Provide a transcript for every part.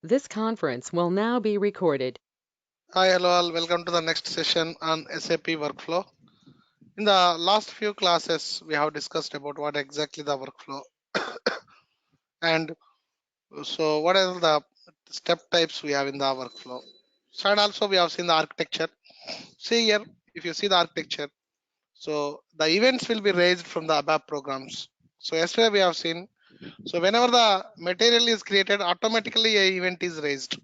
This conference will now be recorded. Hi, hello all. Welcome to the next session on SAP Workflow. In the last few classes, we have discussed about what exactly the workflow and so what are the step types we have in the workflow. So and also we have seen the architecture. See here, if you see the architecture, so the events will be raised from the above programs. So yesterday we have seen, so whenever the material is created, automatically a event is raised.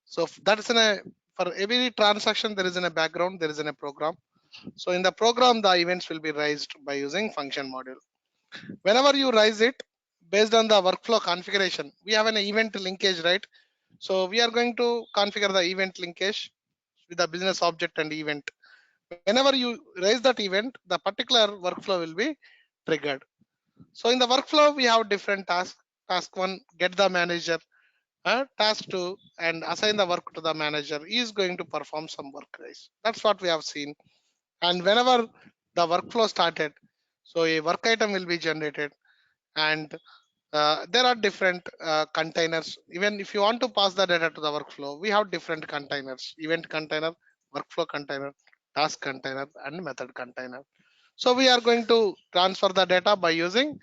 So that is in a for every transaction there is in a background, there is in a program. So in the program, the events will be raised by using function module. Whenever you raise it, based on the workflow configuration, we have an event linkage, right? So we are going to configure the event linkage with the business object and event. Whenever you raise that event, the particular workflow will be triggered. So in the workflow, we have different tasks. Task one, get the manager. Task two, and assign the work to the manager. He is going to perform some work, guys. That's what we have seen. And whenever the workflow started, so a work item will be generated, and there are different containers. Even if you want to pass the data to the workflow, we have different containers: event container, workflow container, task container, and method container. So we are going to transfer the data by using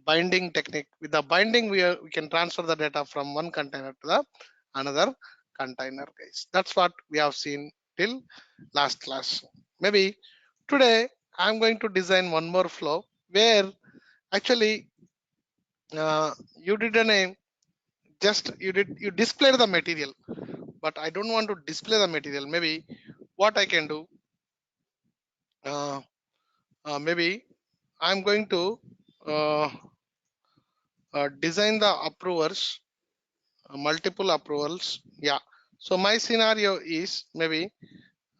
binding technique. With the binding, we can transfer the data from one container to the another container, guys. That's what we have seen till last class. Maybe today I'm going to design one more flow where actually you did a name, just you displayed the material, but I don't want to display the material. Maybe what I can do, uh, maybe I'm going to uh, design the approvers, multiple approvals. Yeah. So my scenario is maybe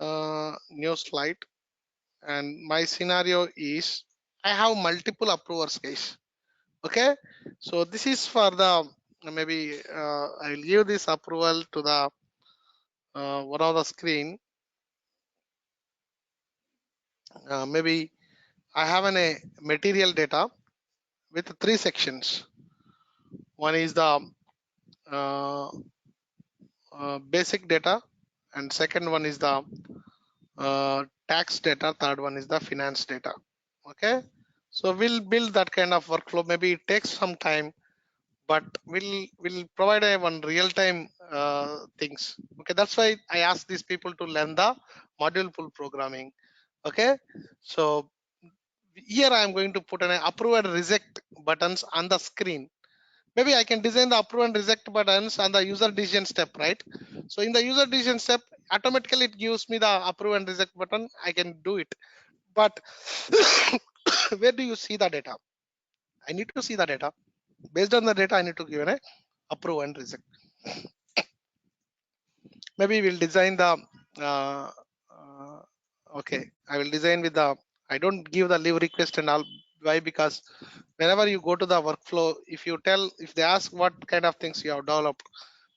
new slide, and my scenario is I have multiple approvers, guys. Okay. So this is for the maybe I'll give this approval to the one of the screen. Maybe I have a material data with three sections. One is the uh, basic data, and second one is the tax data, third one is the finance data. Okay, so we'll build that kind of workflow. Maybe it takes some time, but we'll provide a one real-time things. Okay, that's why I asked these people to learn the module pool programming. Okay, so here I am going to put an approve and reject buttons on the screen. Maybe I can design the approve and reject buttons on the user decision step, right? So in the user decision step, automatically it gives me the approve and reject button. I can do it. But where do you see the data? I need to see the data. Based on the data, I need to give an approve and reject. Maybe we'll design the uh, okay, I will design with the I don't give the leave request and all. Why? Because whenever you go to the workflow, if they ask what kind of things you have developed,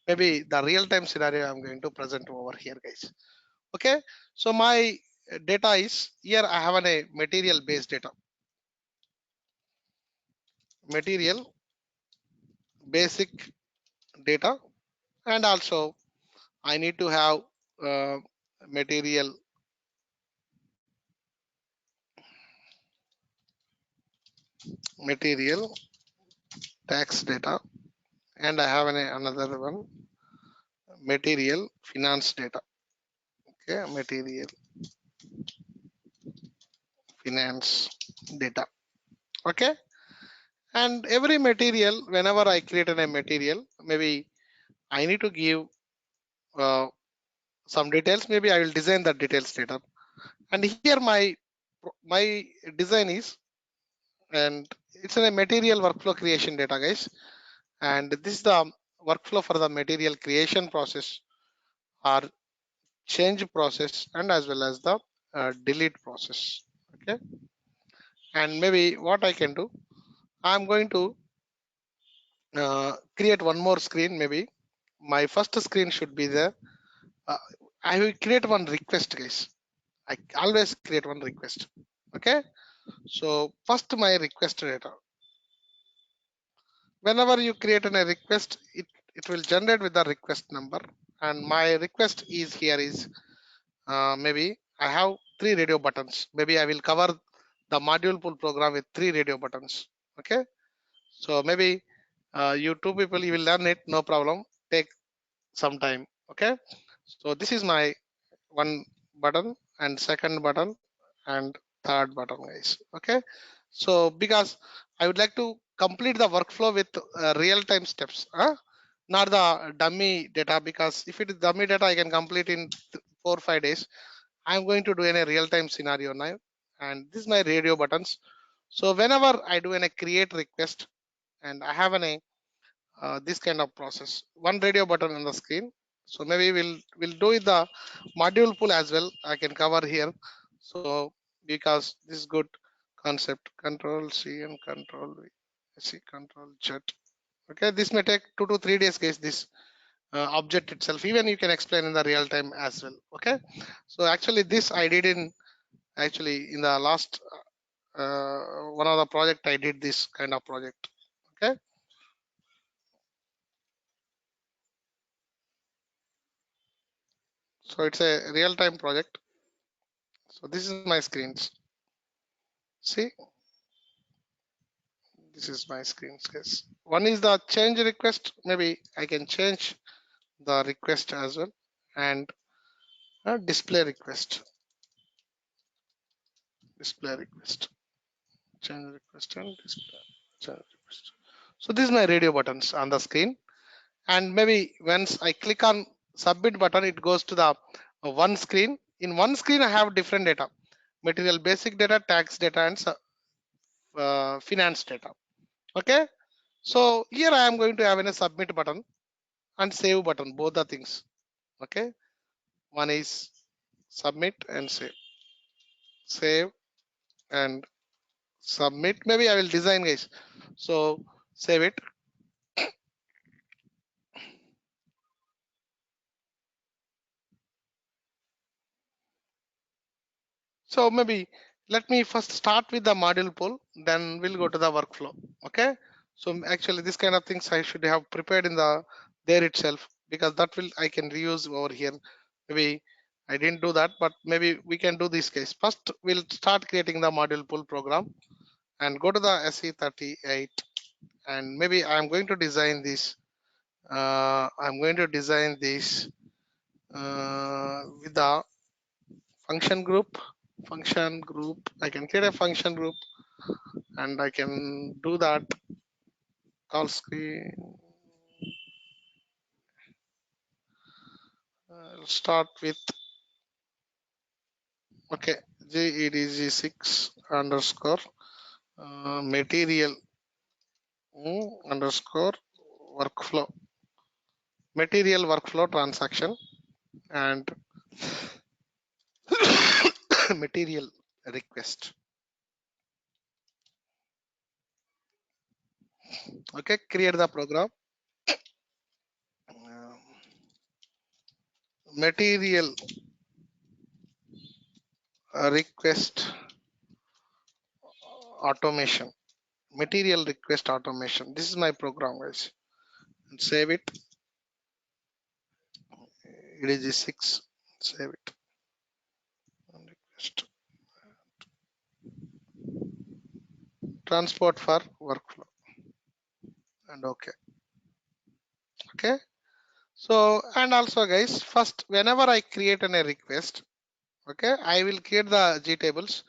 maybe the real-time scenario I'm going to present over here, guys. Okay, so my data is here. I have a material based data, material basic data, and also I need to have uh, material tax data, and I have another one, material finance data. Okay, material finance data. Okay, and every material, whenever I create a material, maybe I need to give uh, some details. Maybe I will design the details later. And here my design is, and it's a material workflow creation data, guys. And this is the workflow for the material creation process or change process, and as well as the delete process. Okay, and maybe what I can do, I'm going to create one more screen. Maybe my first screen should be there. uh, I will create one request, guys. I always create one request. Okay, so first my request data. Whenever you create a request, it will generate with the request number, and my request is here is maybe I have 3 radio buttons. Maybe I will cover the module pool program with 3 radio buttons. Okay, so maybe you 2 people you will learn it, no problem, take some time. Okay, so this is my one button and second button and third button, guys. Okay, so because I would like to complete the workflow with real-time steps, not the dummy data, because if it is dummy data I can complete in 4 or 5 days. I'm going to do in a real-time scenario now, and this is my radio buttons. So whenever I do in a create request and I have an this kind of process, one radio button on the screen. So maybe we'll do it the module pool as well, I can cover here. So because this is good concept, control C and control V, C control Z. Okay, this may take 2 to 3 days, guys, this object itself, even you can explain in the real time as well. Okay, so actually this I did in the last one of the project I did this kind of project. Okay, so it's a real time project. So this is my screens. See, this is my screen. Yes. One is the change request. Maybe I can change the request as well, and display request, display request, change request, and display change request. So this is my radio buttons on the screen, and maybe once I click on submit button, it goes to the one screen. In one screen, I have different data: material basic data, tax data, and finance data. Okay, so here I am going to have a submit button and save button, both the things. Okay, one is submit and save and submit. Maybe I will design, guys, so save it. So maybe let me first start with the module pool, then we'll go to the workflow. Okay, so actually this kind of things I should have prepared in the there itself, because that will I can reuse over here. Maybe I didn't do that, but maybe we can do this case. First we'll start creating the module pool program and go to the SE38, and maybe I'm going to design this. I'm going to design this with the function group. Function group. I can create a function group, and I can do that. Call screen. Start with okay. GEDG6 underscore material underscore workflow, material workflow transaction, and material request. Okay, create the program. Material request automation, material request automation. This is my program, guys, and save it. It is 6. Save it and request transport for workflow, and okay. So, and also, guys, first whenever I create a request, okay, I will create the G tables,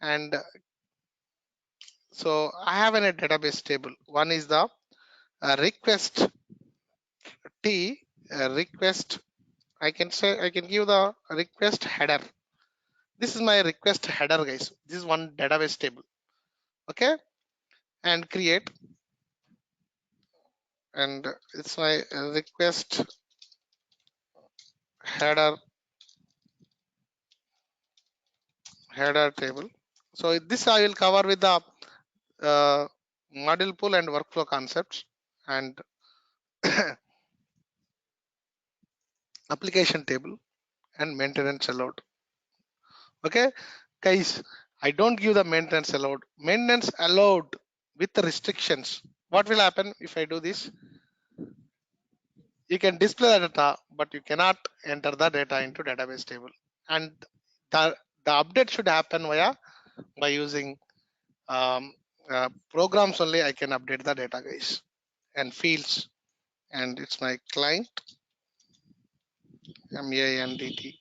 and so I have a database table. One is the request T request. I can say I can give the request header. This is my request header, guys. This is one database table. Okay, and create, and it's my request header table. So this I will cover with the module pool and workflow concepts, and application table and maintenance allowed. Okay, guys, I don't give the maintenance allowed. Maintenance allowed with the restrictions. What will happen if I do this? You can display the data, but you cannot enter the data into database table. And the, the update should happen by using programs only. I can update the data, guys, and fields. And it's my client MANDT.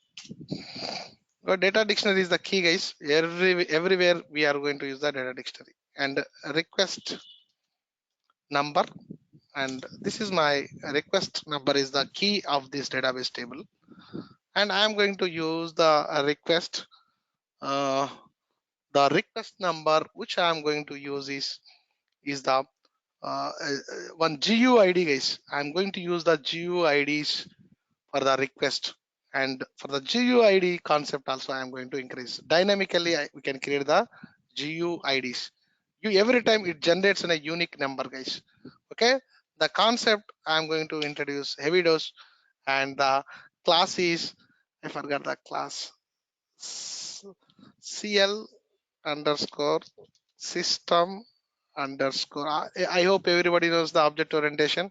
Data dictionary is the key, guys. Everywhere we are going to use the data dictionary. And request number, and this is my request number is the key of this database table. And I am going to use the uh, request number which I am going to use is the one GUID, guys. I am going to use the GUIDs for the request, and for the GUID concept also I am going to increase dynamically. We can create the GUIDs. Every time it generates in a unique number, guys. Okay, the concept I am going to introduce heavy dose, and the class is, I forgot the class, CL underscore system underscore. I hope everybody knows the object orientation.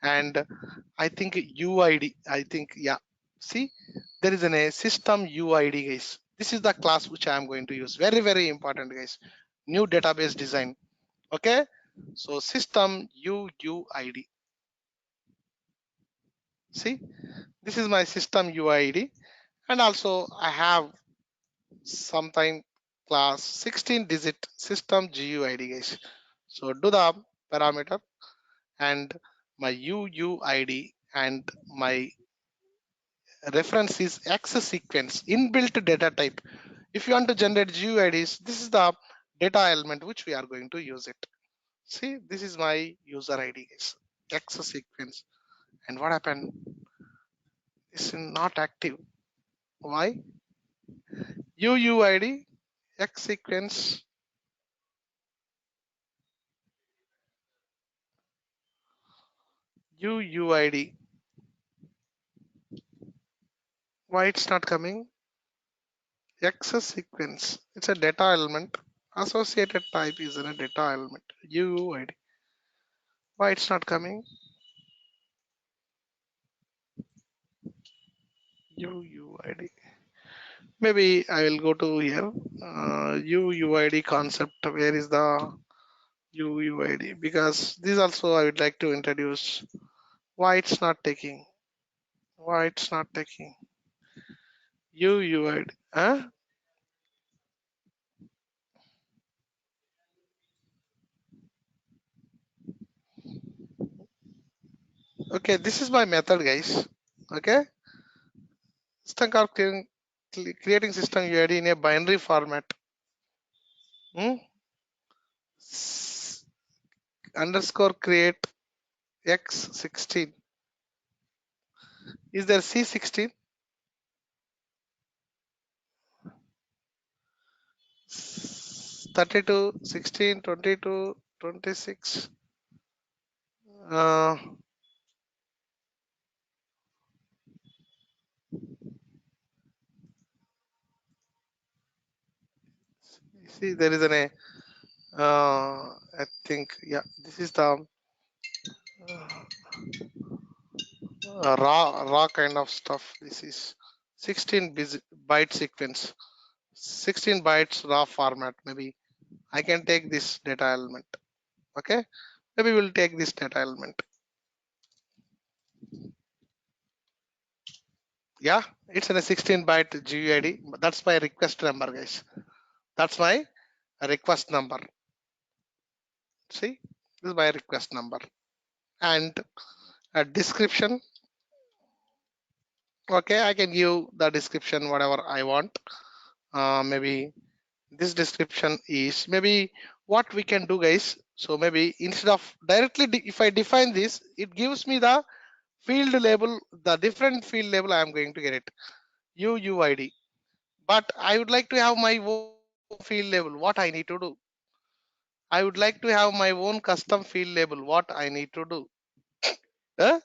And I think UID, I think, yeah. See, there is a system UID, guys. This is the class which I am going to use. Very, very important, guys. New database design. Okay. So system UUID. See, this is my system UID. And also I have sometime class 16 digit system GUID, guys. So do the parameter and my UUID and my reference is access sequence inbuilt data type. If you want to generate GUIDs, this is the data element which we are going to use it. See, this is my user ID, guys. Access sequence. And what happened? It's not active. Why? UUID X sequence UUID. Why it's not coming? Access sequence. It's a data element. Associated type is in a data element. UUID. Why it's not coming? UUID. Maybe I will go to here. UUID concept. Where is the UUID? Because this also I would like to introduce. Why it's not taking? Why it's not taking? UUID. Huh? Okay, this is my method, guys. Okay, system called creating system UID in a binary format. Hmm? Underscore create X16. Is there C16? 32, 16, 22, 26. Uh, see, there is I think, yeah, this is the raw kind of stuff. This is 16 byte sequence, 16 bytes raw format. Maybe I can take this data element. Okay, maybe we'll take this data element. Yeah, it's in a 16 byte GUID. That's my request number, guys. That's my request number. See, this is my request number. And a description. Okay, I can give the description whatever I want. Maybe this description is maybe what we can do, guys. So maybe instead of directly if I define this, it gives me the field label, the different field label I am going to get it. UUID. But I would like to have my own field label. What I need to do? I would like to have my own custom field label. What I need to do? Huh?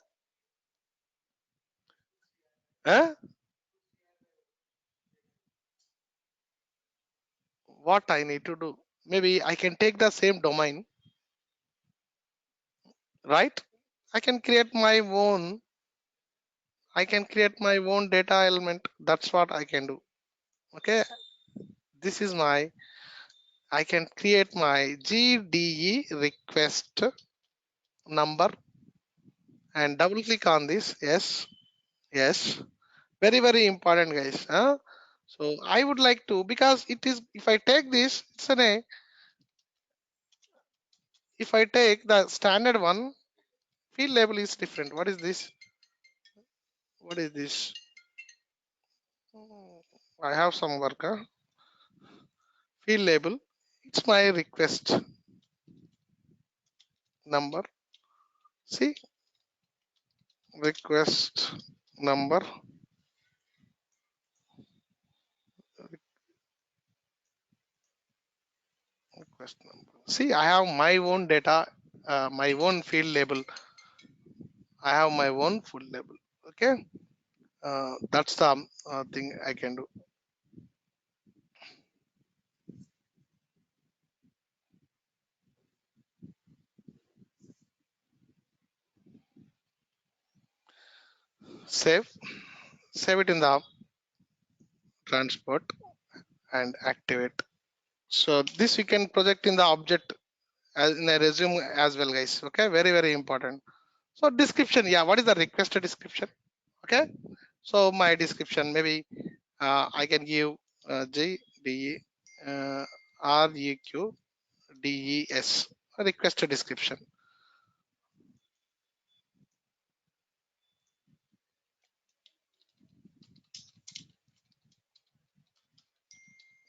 Huh? What I need to do? Maybe I can take the same domain, right? I can create my own. I can create my own data element. That's what I can do. Okay, this is my, I can create my GDE request number and double click on this. Yes, yes, very important, guys. So I would like to, because it is, if I take this, it's an a, if I take the standard one, field label is different. What is this? What is this? Oh, I have some work. Field label. It's my request number. See, request number, request number. See, I have my own data, my own field label. I have my own full label. Okay, that's the thing I can do. Save, save it in the transport and activate. So this we can project in the object as in a resume as well, guys. Okay, very important. So description, yeah, what is the request description? Okay, so my description, maybe I can give G D E R E Q D E S request description.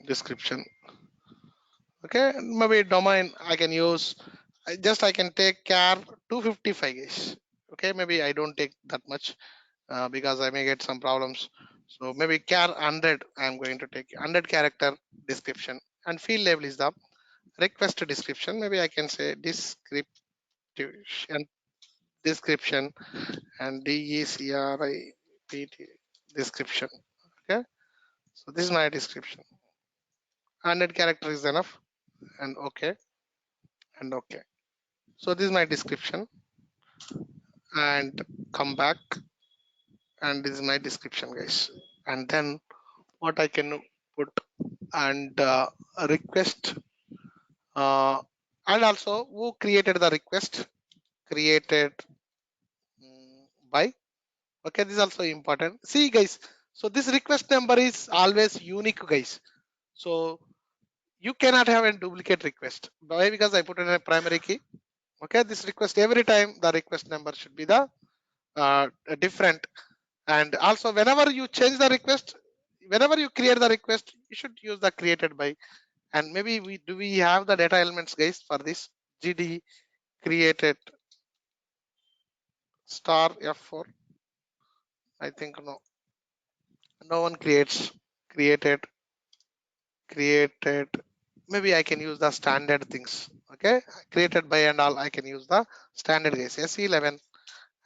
Description. Okay, maybe domain I can use. I can take care 255, guys. Okay, maybe I don't take that much because I may get some problems. So maybe care 100. I'm going to take 100 character description, and field label is the request description. Maybe I can say description and DECRIPT description. Okay, so this is my description. 100 character is enough, and okay, and okay. So this is my description, and come back, and this is my description, guys. And then what I can put, and request, and also who created the request, created by. Okay, this is also important. See, guys, so this request number is always unique, guys. So you cannot have a duplicate request. Why? Because I put in a primary key. Okay, this request, every time the request number should be the different. And also whenever you change the request, whenever you create the request, you should use the created by. And maybe we have the data elements, guys, for this GD created star F4. I think no one created. Maybe I can use the standard things. Okay, created by and all, I can use the standard, guys. SE11,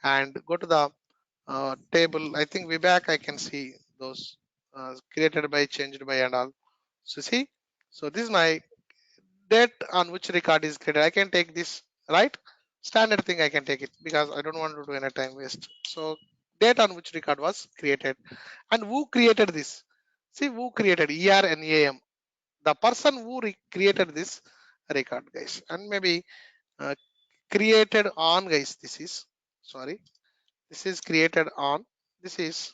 and go to the table. I think way back I can see those created by, changed by and all. So see, so this is my date on which record is created. I can take this, right? Standard thing I can take it because I don't want to do any time waste. So date on which record was created, and who created this. See, who created ERNAM, the person who created this record, guys. And maybe uh, created on, guys, this is, sorry, this is created on, this is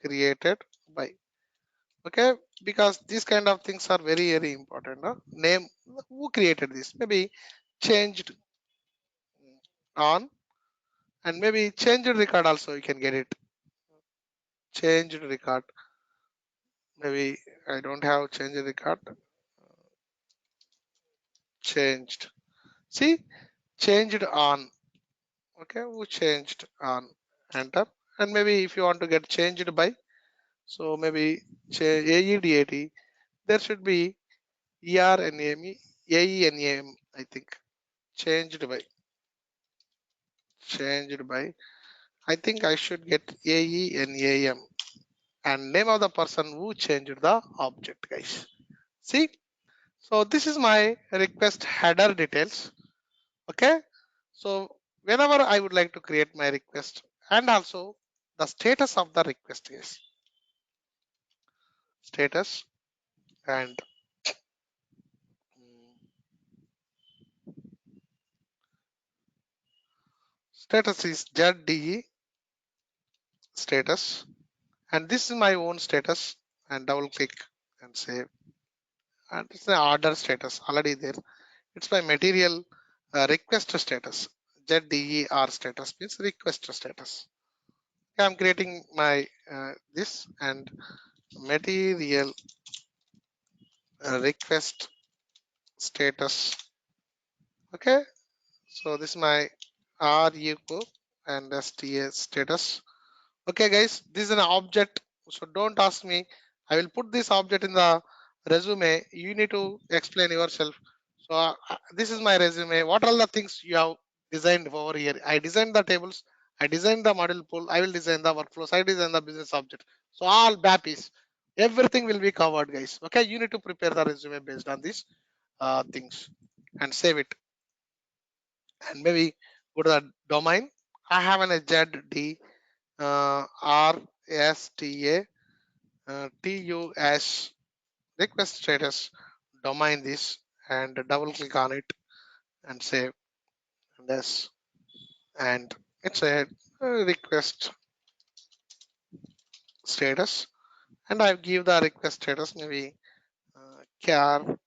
created by. Okay, because these kind of things are very important. Name, who created this, maybe changed on, and maybe changed record also you can get it. Changed record, maybe I don't have changed record. Changed, see, changed on. Okay, who changed on, enter. And maybe if you want to get changed by, so maybe AEDAT, there should be ERNAME, AENAM, I think. Changed by, changed by. I think I should get AENAM, and name of the person who changed the object, guys. See, so this is my request header details. Okay, so whenever I would like to create my request, and also the status of the request is status, and status is ZDE status, and this is my own status, and double click and save, and it's the order status already there. It's my material request status. ZDER status means request status. Okay, I'm creating my this and material request status. Okay, so this is my RU and STA status. Okay, guys, this is an object, so don't ask me. I will put this object in the resume. You need to explain yourself. So this is my resume. What are the things you have designed over here? I designed the tables. I designed the model pool. I will design the workflows. I design the business object. So all BAPIs, everything will be covered, guys. Okay, you need to prepare the resume based on these things and save it. And maybe go to the domain. I have an ZD RSTA TUS request status domain this, and double click on it and save this, and it's a request status, and I give the request status maybe char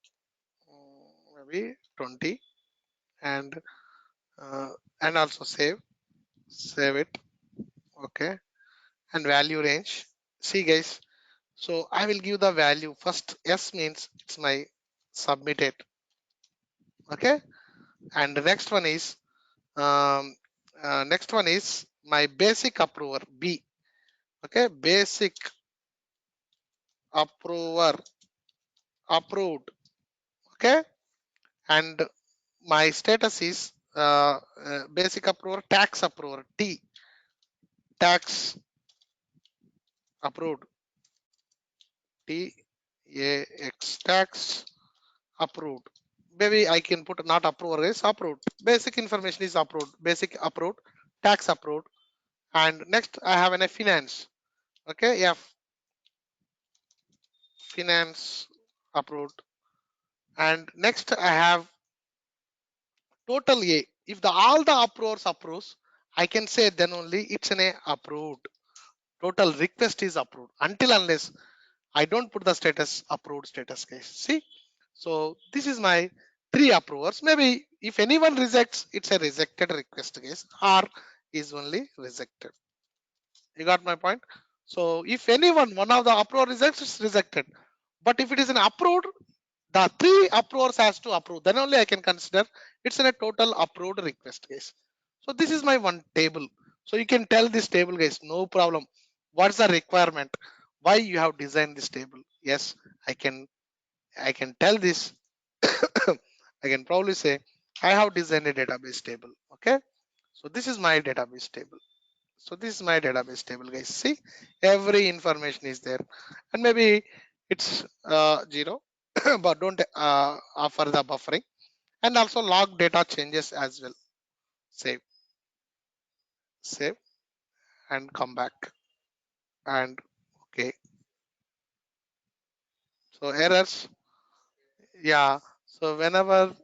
maybe 20, and uh, and also save it. Okay, and value range, see guys, so I will give the value first. S means it's my submitted. Okay, and the next one is my basic approver B. Okay, basic approver approved. Okay, and my status is basic approver tax approver T, tax approved, TAX tax approved. Maybe I can put not approver is approved. Basic information is approved. Basic approved, tax approved, and next I have a finance. Okay, F, finance approved, and next I have total A. If the all the approvers approves, I can say then only it's an A approved. Total request is approved until unless I don't put the status approved status case. See, so this is my three approvers. Maybe if anyone rejects, it's a rejected request case. R is only rejected. You got my point? So if anyone one of the approver rejects, it's rejected. But if it is an approved, the three approvers has to approve, then only I can consider it's in a total approved request case. So this is my one table. So you can tell this table, guys, no problem. What's the requirement? Why you have designed this table? Yes, I can tell this. I can probably say I have designed a database table. Okay, so this is my database table. So this is my database table, guys. See, every information is there, and maybe it's 0, but don't offer the buffering, and also log data changes as well. Save, and come back, and okay. So errors, yeah. So whenever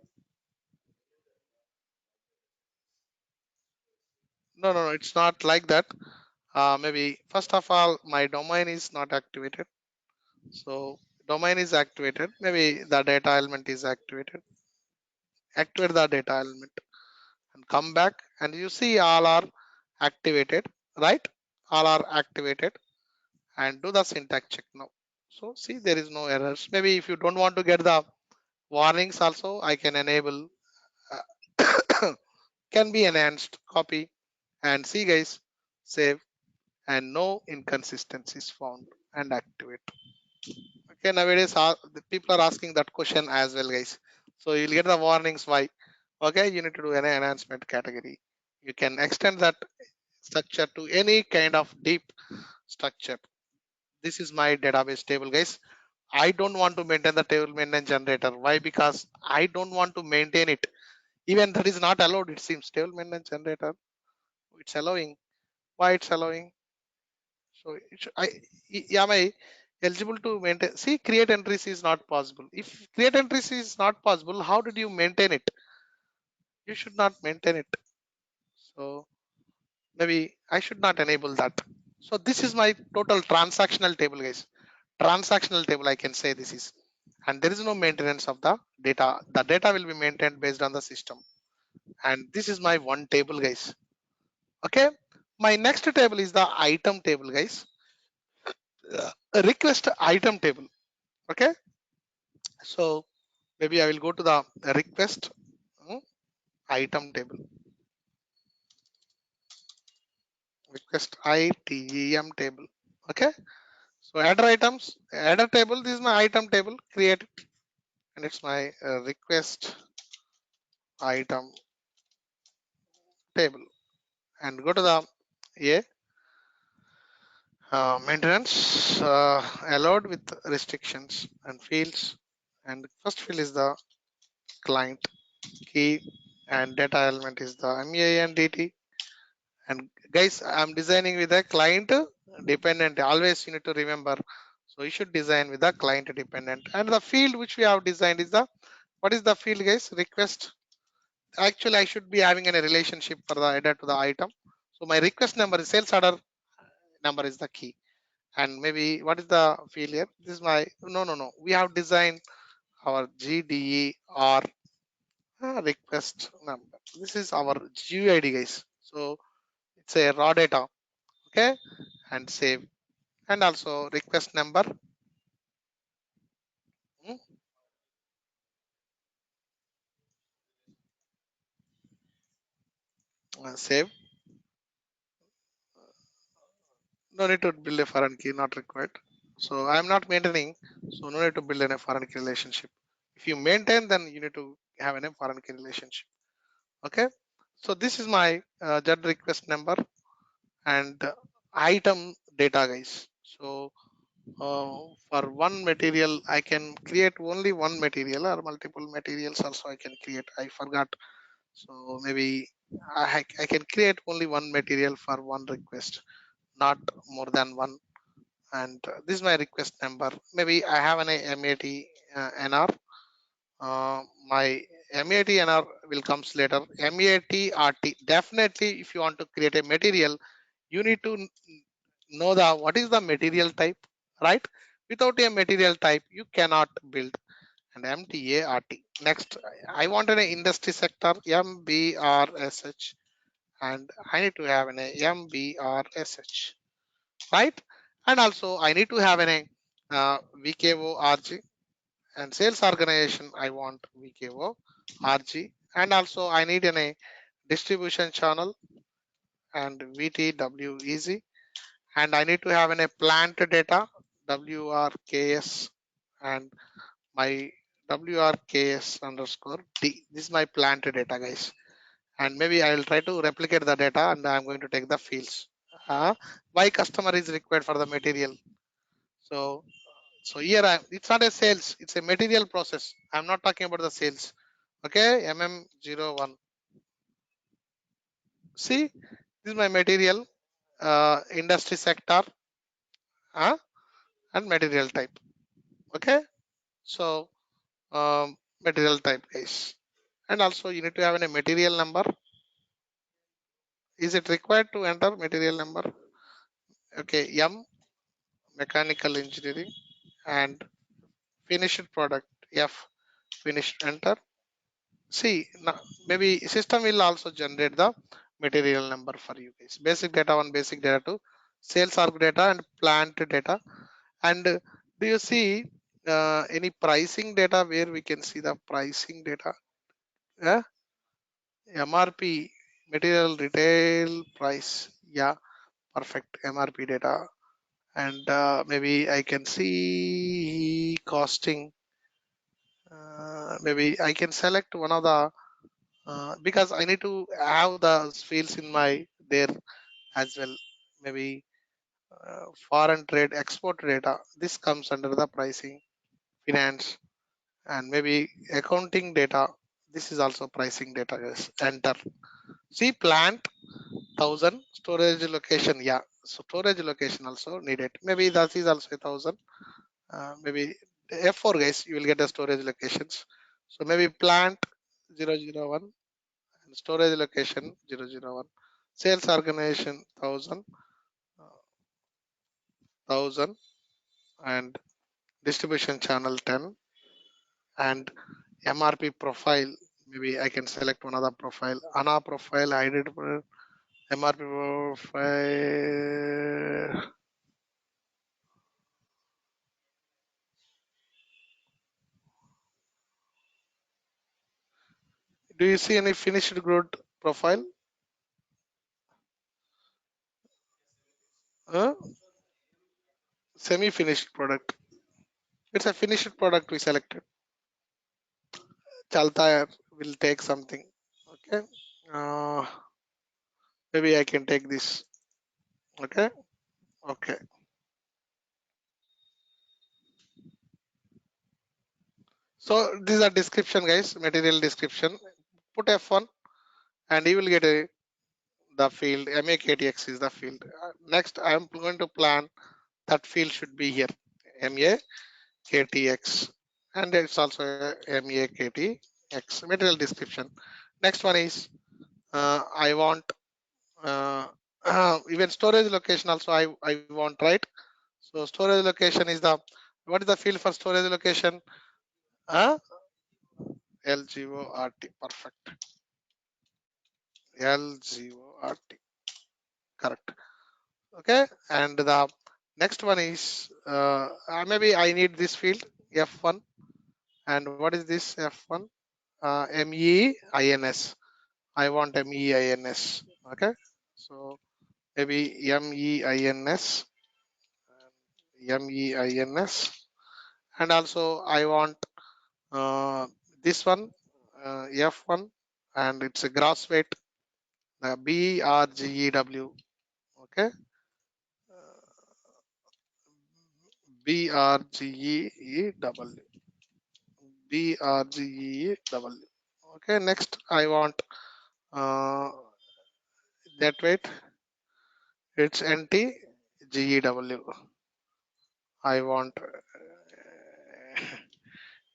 no, it's not like that. Maybe first of all, my domain is not activated. So domain is activated. Maybe the data element is activated. Activate the data element and come back, and you see all are activated, right? All are activated, and do the syntax check now. So see, there is no errors. Maybe if you don't want to get the warnings also, I can enable can be enhanced, copy, and see guys, save, and no inconsistencies found, and activate. Okay, nowadays the people are asking that question as well, guys. So you'll get the warnings why. Okay, you need to do an enhancement category. You can extend that structure to any kind of deep structure. This is my database table, guys. I don't want to maintain the table maintenance generator. Why? Because I don't want to maintain it. Even that is not allowed, it seems. Table maintenance generator, it's allowing. Why it's allowing? So am I eligible to maintain? See, create entries is not possible. If create entries is not possible, how did you maintain it? You should not maintain it. So maybe I should not enable that. So this is my total transactional table, guys. Transactional table, I can say this is, and there is no maintenance of the data. The data will be maintained based on the system. And this is my one table, guys. Okay. My next table is the item table, guys. Request item table. Okay. So maybe I will go to the request item table. Request item table. Okay. So adder items, adder table. This is my item table. Create it, and it's my request item table. And go to the A maintenance allowed with restrictions and fields. And first field is the client key, and data element is the MEA and DT. And guys, I'm designing with a client dependent. Always you need to remember. So you should design with the client dependent. And the field which we have designed is the, what is the field, guys? Request. Actually, I should be having a relationship for the header to the item. So my request number is sales order number is the key. And maybe what is the field here? This is my, no. We have designed our GDER request number. This is our GUID, guys. So it's a raw data. Okay. And save. And also request number. hmm, Save. No need to build a foreign key, not required. So I'm not maintaining. So no need to build a foreign key relationship. If you maintain, then you need to have a foreign key relationship. Okay. So this is my JUD request number and item data, guys. So for one material, I can create only one material or multiple materials also I can create. I forgot. So maybe I can create only one material for one request, not more than one. And this is my request number. Maybe I have an MAT NR. My MAT NR will comes later. MAT RT. Definitely, if you want to create a material, you need to know the what is the material type, right? Without a material type, you cannot build an MTART. Next, I want an industry sector MBRSH, and I need to have an MBRSH, right? And also I need to have an VKO RG, and sales organization I want VKO RG, and also I need an a distribution channel and VTWEZ, and I need to have a plant data WRKS and my WRKS underscore D. This is my plant data, guys. And maybe I will try to replicate the data and I'm going to take the fields. Why customer is required for the material. So here it's not a sales, it's a material process. I'm not talking about the sales. Okay, MM01. See, this is my material, industry sector, and material type. Okay, so material type, guys. And also you need to have a material number. Is it required to enter material number? Okay, M mechanical engineering and finished product F finished, enter. See now maybe system will also generate the material number for you guys. Basic data one, basic data two, sales org data and plant data. And do you see any pricing data where we can see the pricing data? Yeah, MRP material retail price. Yeah, perfect MRP data. And maybe I can see costing. Maybe I can select one of the because I need to have the fields in my there as well. Maybe foreign trade export data. This comes under the pricing, finance, and maybe accounting data. This is also pricing data. Yes, enter. See plant 1000 storage location. Yeah, So storage location also needed. Maybe that is also 1,000. Maybe F4 guys, you will get the storage locations. So maybe plant 001 and storage location 001. Sales organization 1,000 and distribution channel 10 and MRP profile. Maybe I can select one other profile. ANA profile, MRP profile. Do you see any finished good profile? Huh? Semi-finished product. It's a finished product we selected. Chalta will take something. Okay. Uh, Maybe I can take this. Okay. Okay. So these are description, guys. Material description. Put F1 and you will get the field. MAKTX is the field. Next, I am going to plan that field should be here. MAKTX. And it's also MAKTX. Material description. Next one is I want uh, even storage location also I want, right? So storage location is the, what is the field for storage location? LGORT. Perfect. LGORT. Correct. Okay. And the next one is maybe I need this field F1. And what is this F1? MEINS. I want MEINS. Okay. So maybe MEINS. MEINS. And also I want this one F1 and it's a gross weight BRGEW. Okay, BRGEW. BRGEW. Okay, next I want uh, that weight, it's NTGEW. I want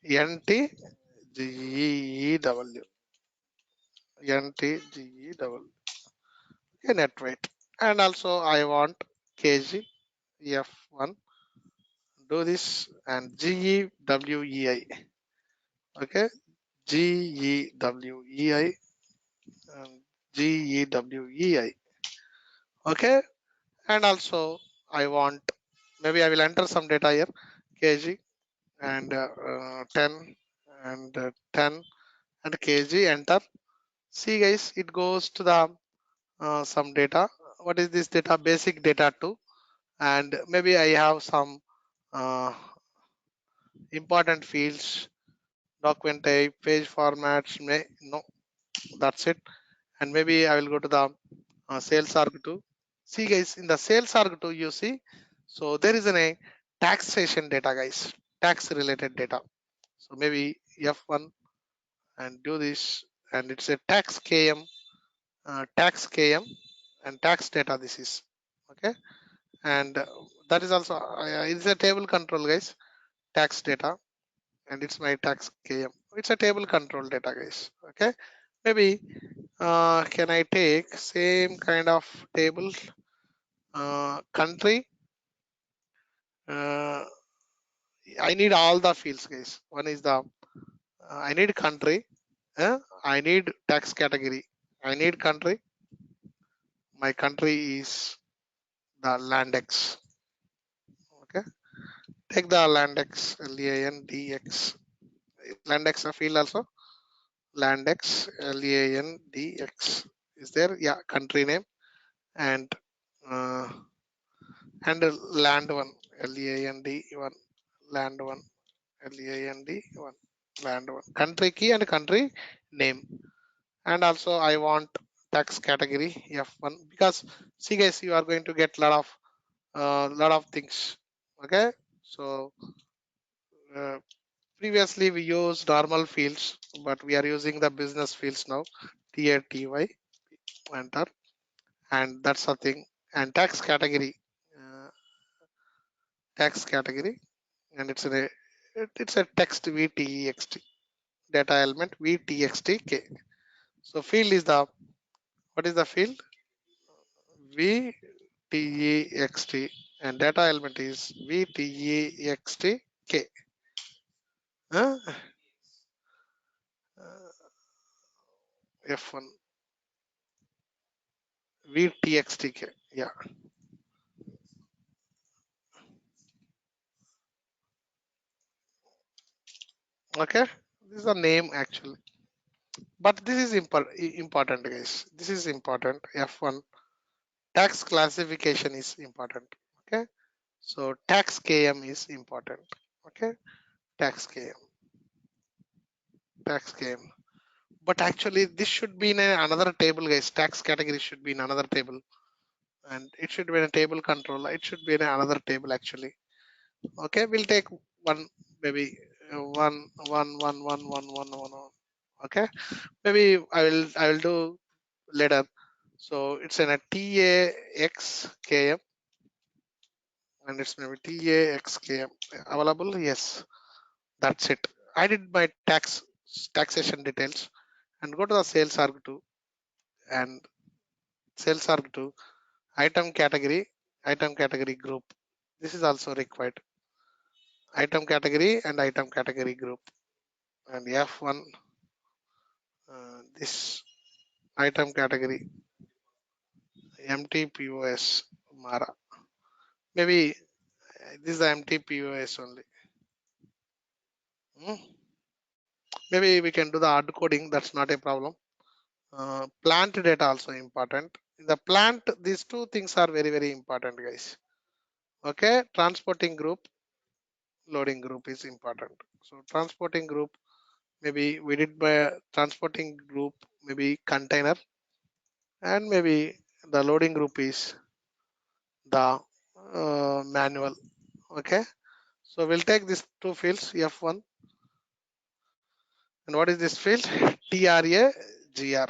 NTGEW. NTGEW. Okay, net weight. And also I want kg F1. Do this and GEWEI. Okay, GEWEI and GEWEI. Okay, and also I want, maybe I will enter some data here, kg and 10 and 10 and kg, enter. See guys, it goes to the some data. What is this data? Basic data too. And maybe I have some uh, important fields, document type, page formats. No, that's it. And maybe I will go to the sales arg2. See guys, in the sales arg2 you see, so there is a taxation data guys, tax related data. So maybe F1 and do this, and it's a tax km and tax data this is. Okay, and that is also it's a table control guys, tax data, and it's my tax km. It's a table control data guys. Okay, maybe can I take same kind of table country? uh, I need all the fields guys. One is the I need country, I need tax category, I need country. My country is the landex. Okay, take the landex, LANDX. Landex a field also, landex, LANDX is there. Yeah, country name and uh, and land one, LAND1, land one, LAND1, land one, country key and country name. And also I want tax category F1, because see guys, you are going to get lot of things. Okay, so uh, previously we used normal fields, but we are using the business fields now. TATY, enter, and that's the thing. and tax category, and it's a text vtext data element vtxt k. So field is the, what is the field? vtext, and data element is vtext k. Huh? F1 vtxt k. Yeah. Okay. This is the name actually, but this is important, guys. This is important. F1 tax classification is important. Okay. So tax km is important. Okay. Tax km, tax km. But actually, this should be in another table, guys. Tax category should be in another table, and it should be in a table control. It should be in another table actually. Okay, we'll take one, maybe one. Okay, maybe I will do later. So it's in a taxkm, and it's maybe taxkm available. Yes, that's it. I did my taxation details, and go to the sales arg2, and sales arg2 item category group. This is also required. Item category and item category group, and F1 this item category MTPOS Mara. Maybe this is the MTPOS only. Hmm. Maybe we can do the hard coding. That's not a problem. Plant data also important. In the plant, these two things are very important, guys. Okay, transporting group, loading group is important. So transporting group, maybe we did by transporting group, maybe container, and maybe the loading group is the manual. Okay, so we'll take these two fields F1, and what is this field? TRAGR, TRAGR,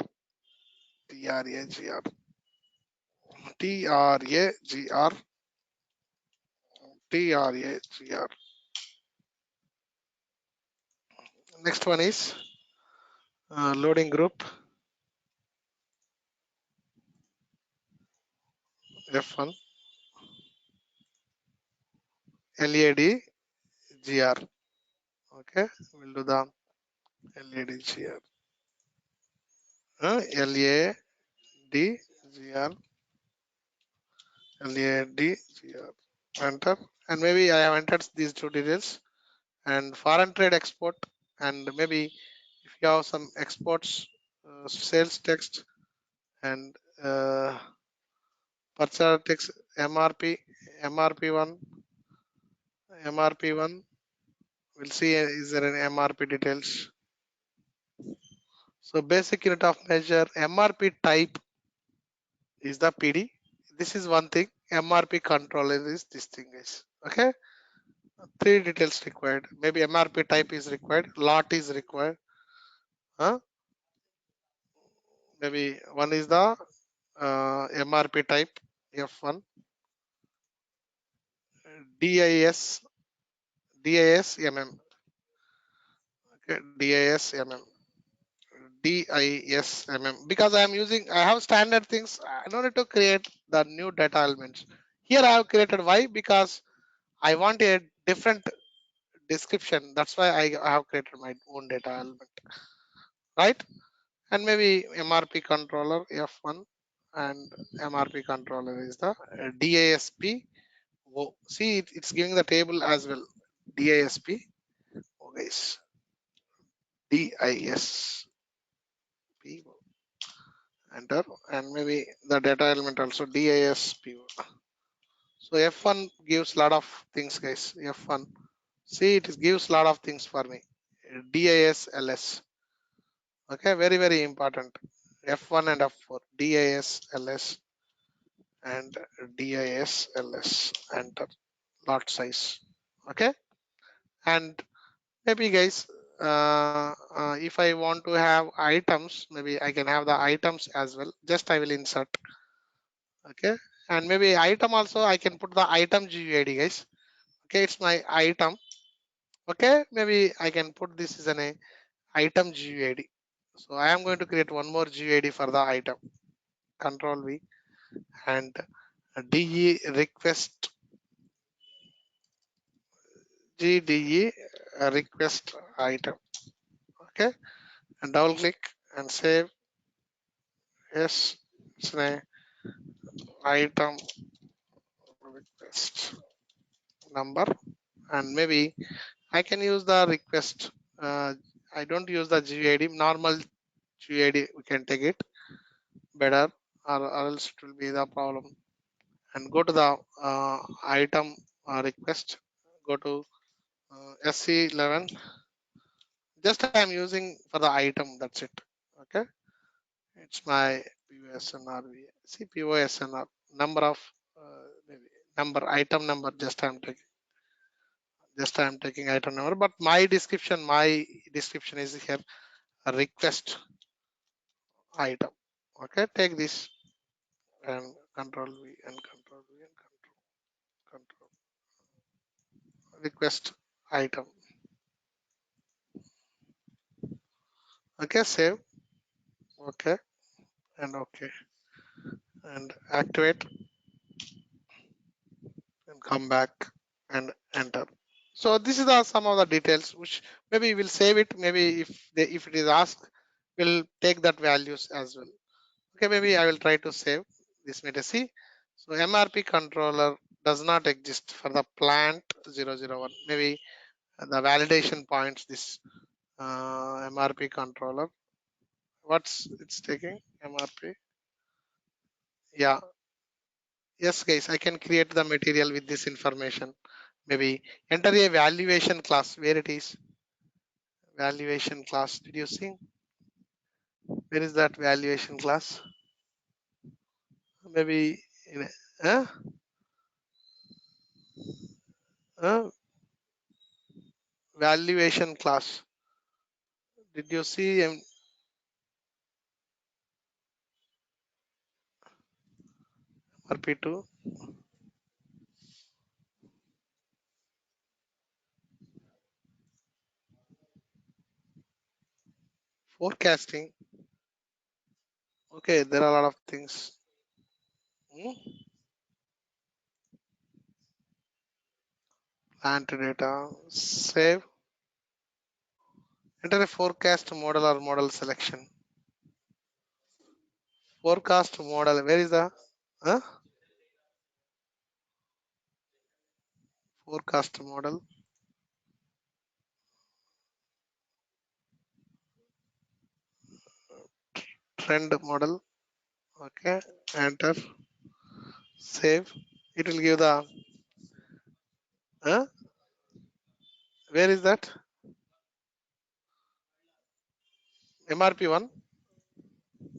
TRAGR, TRAGR. Next one is loading group F1 LADGR. Okay, we'll do the LADGR. LADGR, LADGR. Enter, and maybe I have entered these two details, and foreign trade export, and maybe if you have some exports, sales text, and purchase text MRP, MRP1, MRP1. We'll see is there an MRP details. So basic unit of measure MRP type is the PD. This is one thing. MRP controller is this thing, guys. Okay. Three details required. Maybe MRP type is required. Lot is required. Huh? Maybe one is the MRP type F1 DIS DISMM. Okay, DISMM. DISMM, because I have standard things. I don't need to create the new data elements. Here I have created why, because I want a different description. That's why I have created my own data element, right? And maybe MRP controller F1, and MRP controller is the DASP. Oh, see, it's giving the table as well. DISP. Oh, guys, DISP. Enter, and maybe the data element also DISP. So F1 gives lot of things, guys. F1, see, it gives lot of things for me. DISLS. Okay, very important. F1 and F4, DISLS and DISLS. Enter, lot size. Okay, and maybe, guys, if I want to have items, maybe I can have the items as well. Just I will insert. Okay, And maybe item also I can put the item GUID, guys. Okay, it's my item. Okay, maybe I can put this as an item GUID. So I am going to create one more GUID for the item. Control V and DE request GDE request item. Okay, and double click and save. Yes, it's an item request number, and maybe I can use the request. I don't use the GUID. Normal GUID we can take it better, or else it will be the problem. And go to the item request. Go to SC11. Just I am using for the item. That's it. Okay, it's my POSNR. See POSNR number of maybe number item number. Just I am taking item number, but my description is here a request item. Okay, take this and control V and control V and control request item. Okay, save. Okay, and okay, and activate and come back and enter. So this is the some of the details which maybe we'll save it. Maybe if it is asked, we'll take that values as well. Okay, maybe I will try to save this meta C. So MRP controller does not exist for the plant 001. Maybe the validation points this MRP controller. What's it's taking MRP? Yeah, yes, guys, I can create the material with this information. Maybe enter a valuation class. Where it is? Valuation class. Did you see? Where is that valuation class? Maybe in uh, uh, valuation class. Did you see RP2? Forecasting. Okay, there are a lot of things. Hmm? Plant data. Save. Enter a forecast model or model selection. Forecast model. Where is the forecast model? Trend model. Okay, enter. Save. It will give the where is that? MRP one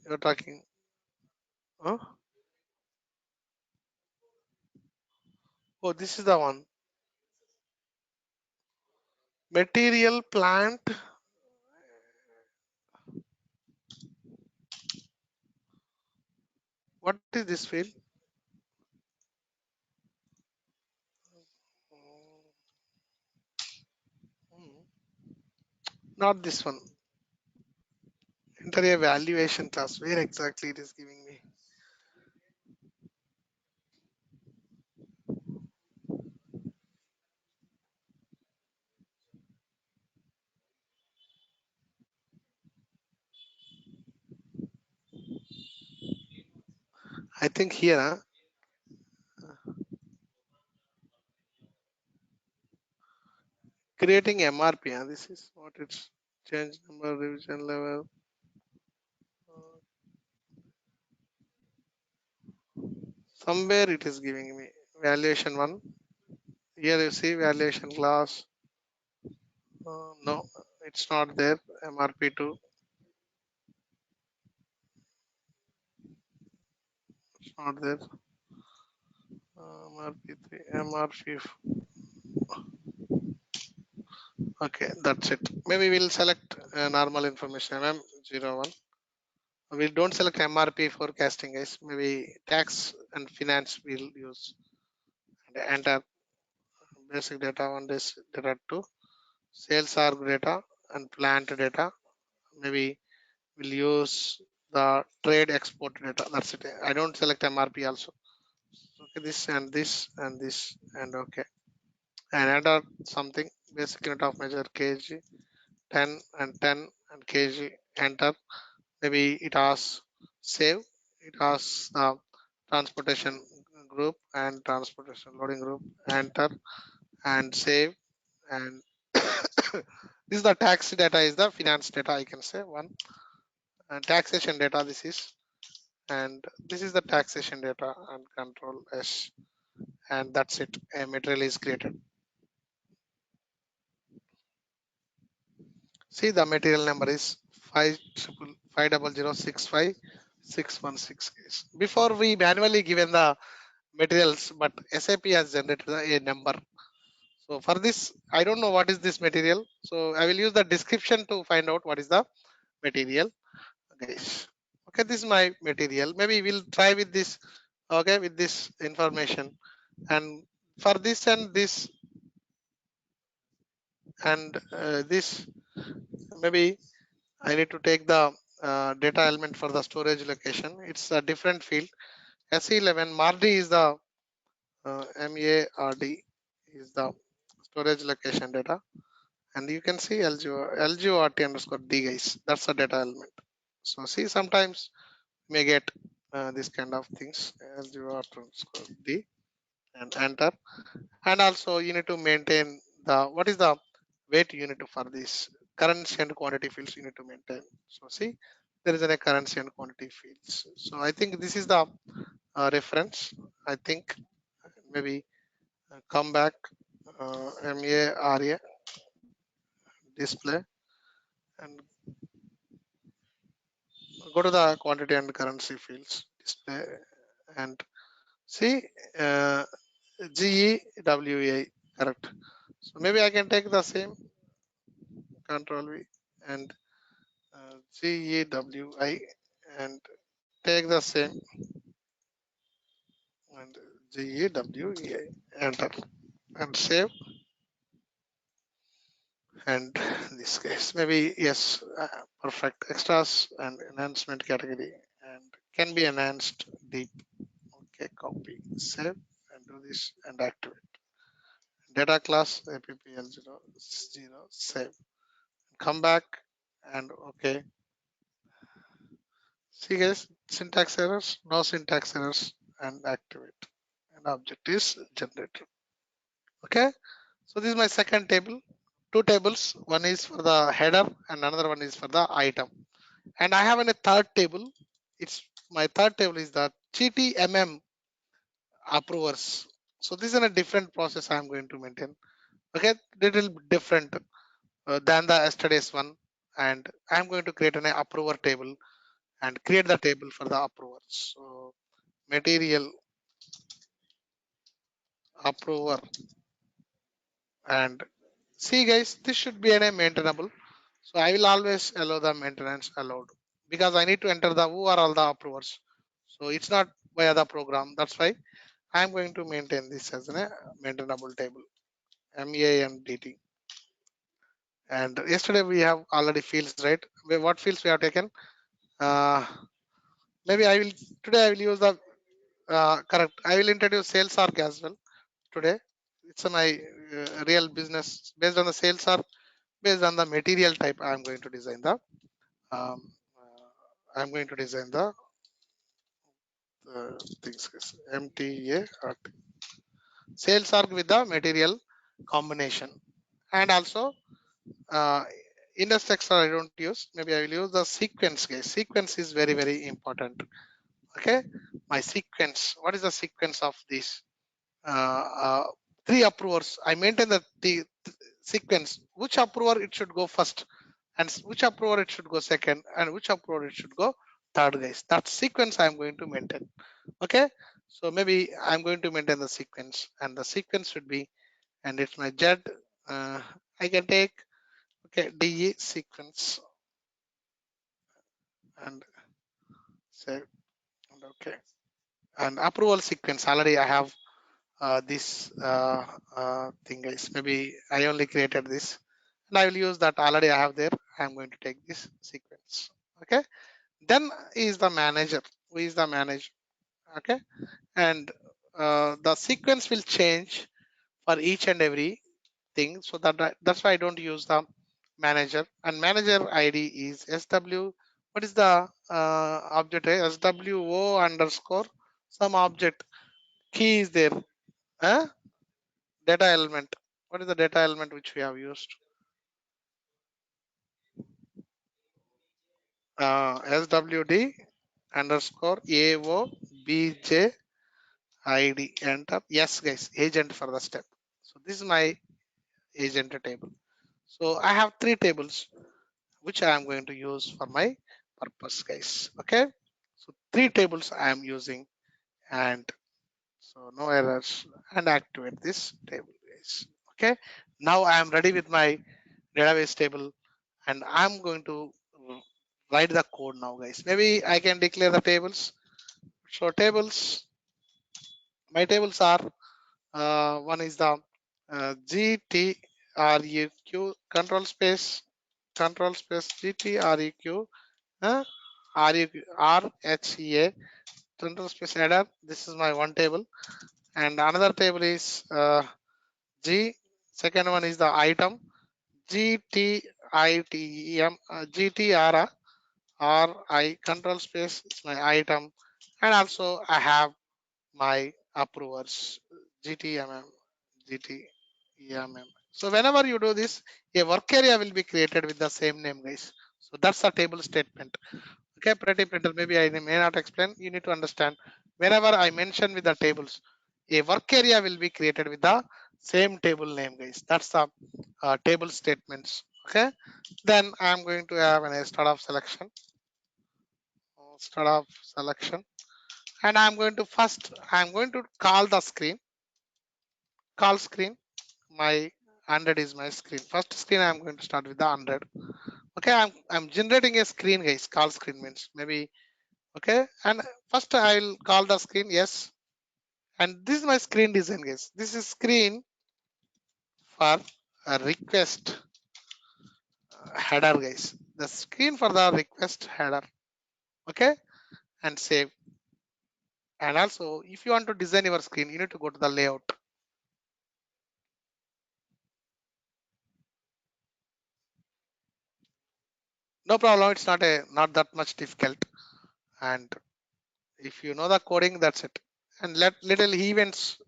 you're talking. Huh? Oh, this is the one. Material plant. What is this field? Hmm, not this one. Enter a valuation class. Where exactly it is giving me? I think here. Creating MRP. This is what it's change number, revision level. Somewhere it is giving me valuation one. Here you see valuation class. No, it's not there. MRP2. It's not there. MRP3, MRP. Okay, that's it. Maybe we'll select normal information MM01. We don't select MRP forecasting, guys. Maybe tax and finance we'll use, and enter basic data one, this data two, sales org data and plant data. Maybe we'll use the trade export data. That's it. I don't select MRP also. Okay, this and this and this and okay. And enter something basic unit of measure kg 10 and 10 and kg. Enter. Maybe it has save. It has transportation group and transportation loading group. Enter and save and this is the tax data, is the finance data, I can say one, and taxation data this is, and this is the taxation data, and control S, and that's it. A material is created. See, the material number is 500065616. Before we manually given the materials, but SAP has generated a number. So for this, I don't know what is this material. So I will use the description to find out what is the material, guys. Okay, this is my material. Maybe we'll try with this. Okay, with this information, and for this and this and this, maybe I need to take the data element for the storage location. It's a different field. SE11 MARD is the MARD is the storage location data, and you can see LGORT underscore D, guys. That's the data element. So see, sometimes you may get this kind of things. LGORT underscore D and enter. And also you need to maintain the what is the weight you need to for this currency and quantity fields you need to maintain. So see, there is a currency and quantity fields. So I think this is the reference. I think maybe come back, MARA display, and go to the quantity and currency fields display and see GEWA, correct. So maybe I can take the same control V and GEWI and take the same and GEWEI, enter and save, and this case maybe yes, perfect. Extras and enhancement category and can be enhanced deep. Okay, copy, save, and do this and activate. Data class APPL0 save. Come back and okay. See guys, syntax errors, no syntax errors, and activate. And object is generated. Okay, so this is my second table. Two tables, one is for the header and another one is for the item. And I have a third table. It's my third table is the GTMM approvers. So this is a different process I'm going to maintain. Okay, little different than the yesterday's one. And I'm going to create an approver table and create the table for the approvers. So material approver, and see guys, this should be a maintainable. So I will always allow the maintenance allowed because I need to enter the who are all the approvers. So it's not via the program. That's why I'm going to maintain this as a maintainable table, MEAMDT. And yesterday we have already fields, right? What fields we have taken? Uh, Maybe I will today I will use the correct. I will introduce sales arc as well today. It's my real business based on the sales arc, based on the material type. I'm going to design the um, I'm going to design the things. MTA arc. Sales arc with the material combination, and also index texture I don't use. Maybe I will use the sequence, guys. Sequence is very important. Okay, my sequence. What is the sequence of this? Uh, Three approvers. I maintain the sequence. Which approver it should go first, and which approver it should go second, and which approver it should go third, guys. That sequence I am going to maintain. Okay, so maybe I'm going to maintain the sequence, and the sequence should be, and it's my Z. I can take okay DE sequence and say and okay. And approval sequence, already I have this thing, guys. Maybe I only created this and I will use that, already I have there. I'm going to take this sequence. Okay, then is the manager. Who is the manager? Okay, and the sequence will change for each and every thing, so that's why I don't use the manager. And manager id is sw. What is the object? Swo underscore some object key is there. Huh? Data element. What is the data element which we have used? SWD underscore AO BJ ID. Enter. Yes, guys. Agent for the step. So this is my agent table. So I have three tables which I am going to use for my purpose, guys. Okay. So three tables I am using, and so no errors, and activate this table, guys. Okay. Now I am ready with my database table, and I'm going to write the code now, guys. Maybe I can declare the tables. So tables, my tables are one is the GTREQ control space GTREQ RHEA control space header. This is my one table, and another table is G. Second one is the item GTITEM GTR RI control space is my item, and also I have my approvers GTMM GTEMM. So whenever you do this, a work area will be created with the same name, guys. So that's a table statement. Okay, pretty printer. Maybe I may not explain. You need to understand. Whenever I mention with the tables, a work area will be created with the same table name, guys. That's the table statements. Okay. Then I'm going to have a start of selection. Start of selection, and I'm going to call the screen. Call screen. My 100 is my screen. First screen I'm going to start with the 100. Okay, I'm generating a screen, guys. Call screen means maybe. Okay, and first I'll call the screen. Yes, and this is my screen design, guys. This is screen for a request header, guys. The screen for the request header. Okay, and save. And also, if you want to design your screen, you need to go to the layout. No problem. It's not that much difficult. And if you know the coding, that's it. And let little events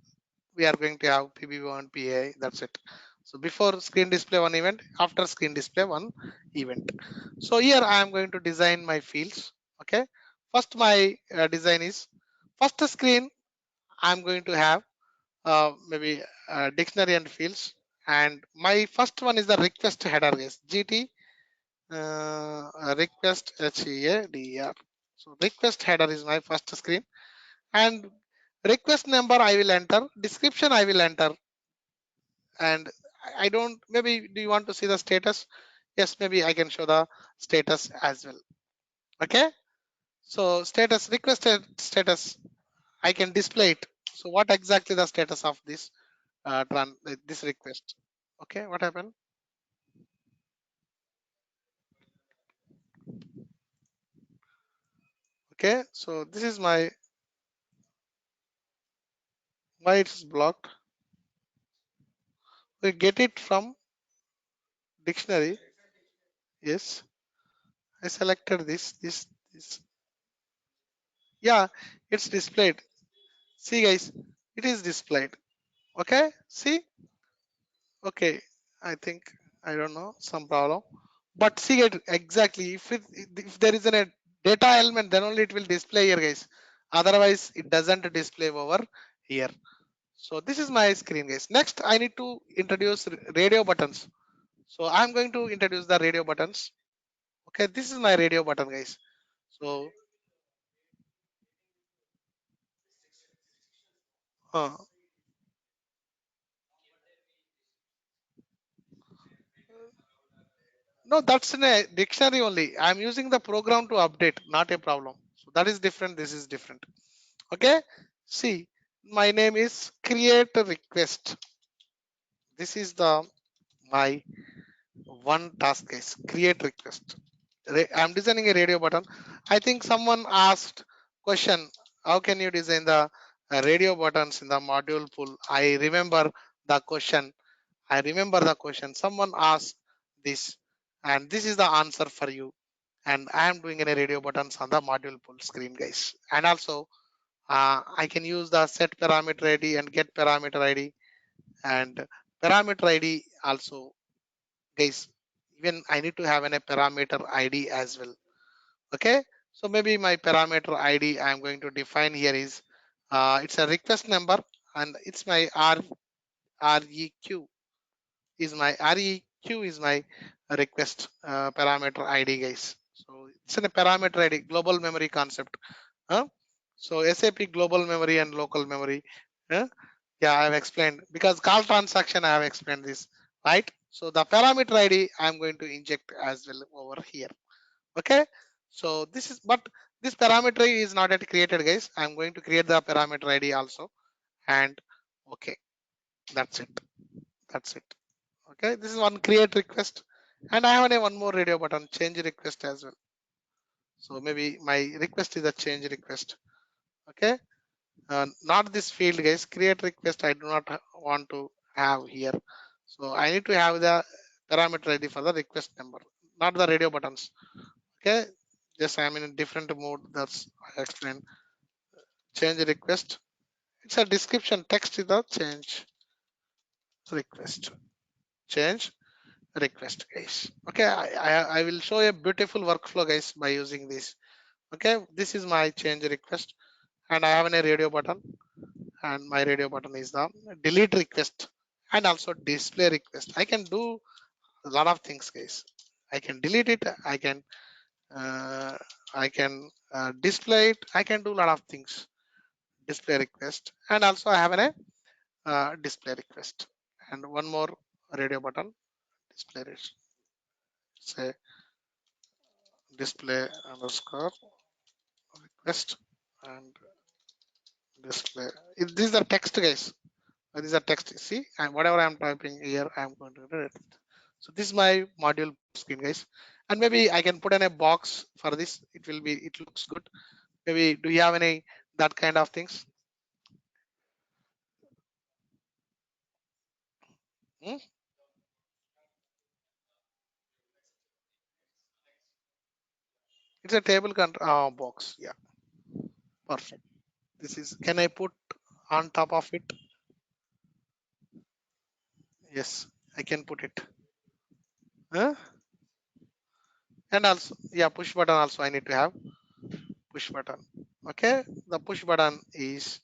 we are going to have PB1 PA. That's it. So before screen display one event, after screen display one event. So here I am going to design my fields. Okay. First my design is first screen. I'm going to have maybe dictionary and fields. And my first one is the request header, is GT request HEADER. So request header is my first screen, and request number I will enter, description I will enter, and I don't, maybe do you want to see the status? Yes, maybe I can show the status as well. Okay, so status, requested status, I can display it. So what exactly the status of this this request? Okay, what happened? Okay, so this is my, why it's blocked. We get it from dictionary. Yes, I selected this. Yeah, it's displayed. See, guys, it is displayed. Okay, see. Okay, I think, I don't know, some problem. But see it exactly. If there is a data element, then only it will display here, guys. Otherwise, it doesn't display over here. So this is my screen, guys. Next, I need to introduce radio buttons. So I'm going to introduce the radio buttons. Okay, this is my radio button, guys. So uh, no, that's in a dictionary only. I'm using the program to update, not a problem. So that is different. This is different. Okay, see, my name is create a request. This is the my one task is create request. I'm designing a radio button. I think someone asked question, how can you design the radio buttons in the module pool? I remember the question. I remember the question. Someone asked this, and this is the answer for you. And I am doing a radio buttons on the module pool screen, guys. And also, I can use the set parameter ID and get parameter ID and parameter ID also, guys. Even I need to have a parameter ID as well. Okay, so maybe my parameter ID I'm going to define here is it's a request number and it's my REQ is my REQ is my request parameter ID, guys. So it's a parameter ID, global memory concept. Huh? So SAP global memory and local memory. Huh? Yeah, I have explained because call transaction I have explained this, right? So the parameter ID I'm going to inject as well over here. Okay, so this is, but this parameter is not yet created, guys. I'm going to create the parameter ID also, and okay, that's it. That's it. Okay, this is one create request, and I have one more radio button change request as well. So maybe my request is a change request. Okay, not this field, guys. Create request I do not want to have here. So I need to have the parameter ID for the request number, not the radio buttons. Okay, just I'm in a different mode. That's I explained. Change request. It's a description text is the change request. Change request, guys. Okay, I will show a beautiful workflow, guys, by using this. Okay, this is my change request, and I have a radio button, and my radio button is the delete request and also display request. I can do a lot of things, guys. I can delete it. Uh, I can display it. I can do a lot of things. Display request, and also I have a display request and one more radio button display say display underscore request and display. These are text, guys. These are text. See, and whatever I'm typing here, I'm going to do it. So this is my module screen, guys, and maybe I can put in a box for this. It will be, it looks good. Maybe do you have any that kind of things? Hmm? It's a table box. Yeah, perfect. This is, can I put on top of it? Yes, I can put it. Huh? And also, yeah, push button also I need to have push button. Okay, the push button is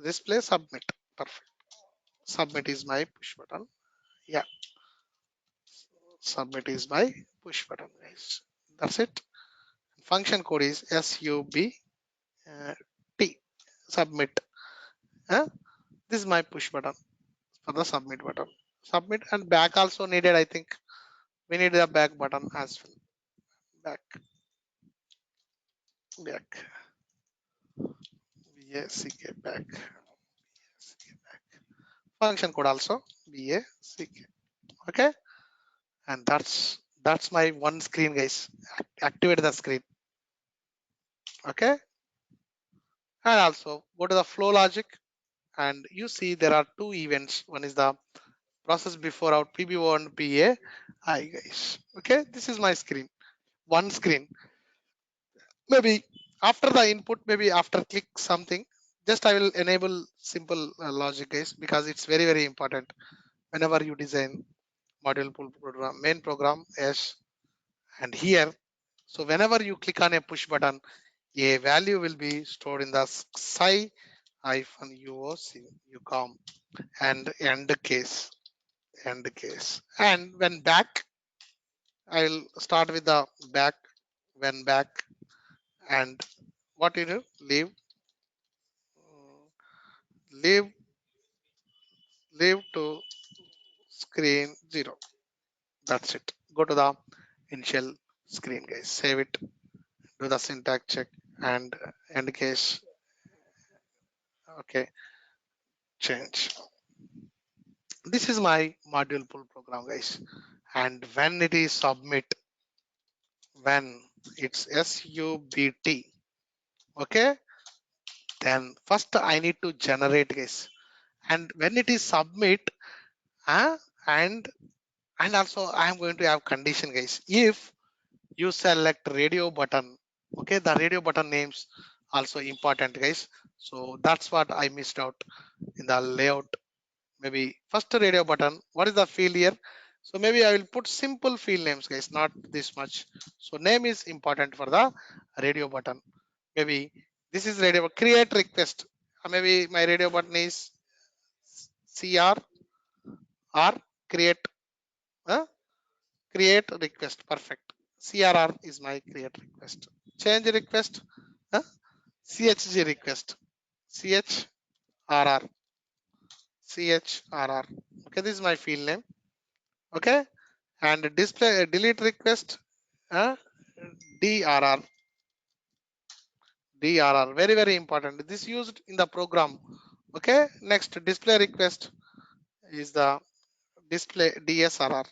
display submit. Perfect. Submit is my push button. Yeah, submit is my push button, guys. That's it. Function code is SUB T. Submit. Huh? This is my push button for the submit button. Submit and back also needed. I think we need the back button as well. Back, back. BACK back. Function code also BACK. Okay, and that's my one screen, guys. Activate the screen. Okay, and also go to the flow logic, and you see there are two events. One is the process before out PBO and PA. Hi, guys. Okay, this is my screen. One screen. Maybe after the input, maybe after click something, just I will enable simple logic, guys, because it's very important whenever you design module pool program, main program. Yes, and here, so whenever you click on a push button, a value will be stored in the sci uoc ucom and end case. And when back, I will start with the back. When back, and what you do, leave leave to screen 0. That's it. Go to the initial screen, guys. Save it, do the syntax check and end case. Okay, change. This is my module pull program, guys. And when it is submit, when it's SUBT, okay, then first I need to generate, guys. And when it is submit, uh, and also I am going to have condition, guys. If you select radio button, okay, the radio button names also important, guys. So that's what I missed out in the layout. Maybe first radio button, what is the field here? So maybe I will put simple field names, guys, not this much. So name is important for the radio button. Maybe this is radio create request. Maybe my radio button is CR or create uh, create request. Perfect. CRR is my create request. Change request, uh, CHG request. CHRR. CHRR. Okay, this is my field name. Okay, and display delete request, uh, DRR. DRR, very very important. This used in the program. Okay, next display request is the display DSRR.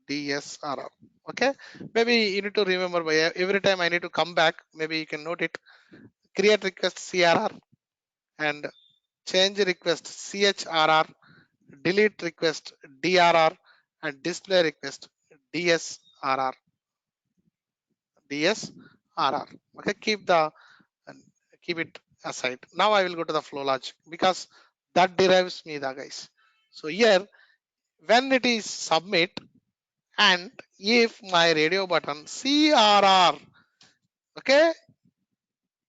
DSRR. Okay, maybe you need to remember by every time I need to come back. Maybe you can note it. Create request CRR and change request CHRR, delete request DRR, and display request DSRR. DSRR. Okay, and keep it aside. Now I will go to the flow logic because that derives me the guys. So here when it is submit and if my radio button CRR, okay,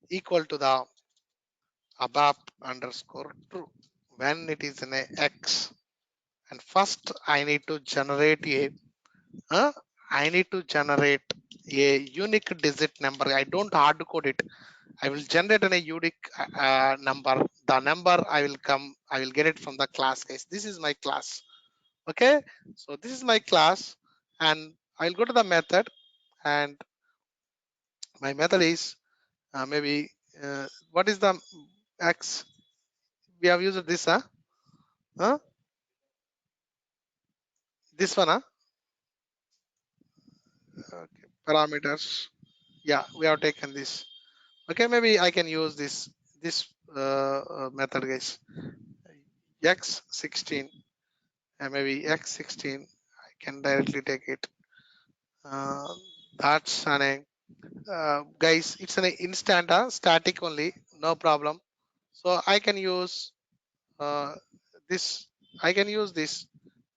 equal to the abap underscore true, when it is in a X, and first I need to generate a uh, I need to generate a unique digit number. I don't hard code it. I will generate a unique number. The number I will get it from the class, guys. This is my class. Okay, so this is my class, and I'll go to the method, and my method is maybe what is the X? We have used this, huh? Huh? This one, huh? Okay. Parameters. Yeah, we have taken this. Okay, maybe I can use this method, guys. X16 and maybe X16. I can directly take it. Uh, that's an guys. It's an instant, static only, no problem. So I can use uh, this. I can use this,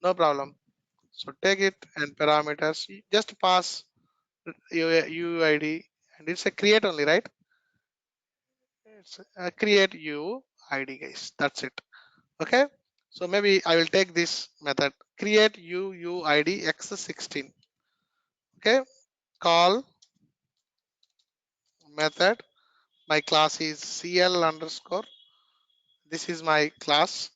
no problem. So take it and parameters. Just pass UID, and it's a create only, right? It's a create UID, guys. That's it. Okay. So maybe I will take this method create UUID X16. Okay. Call method. My class is CL underscore. This is my class.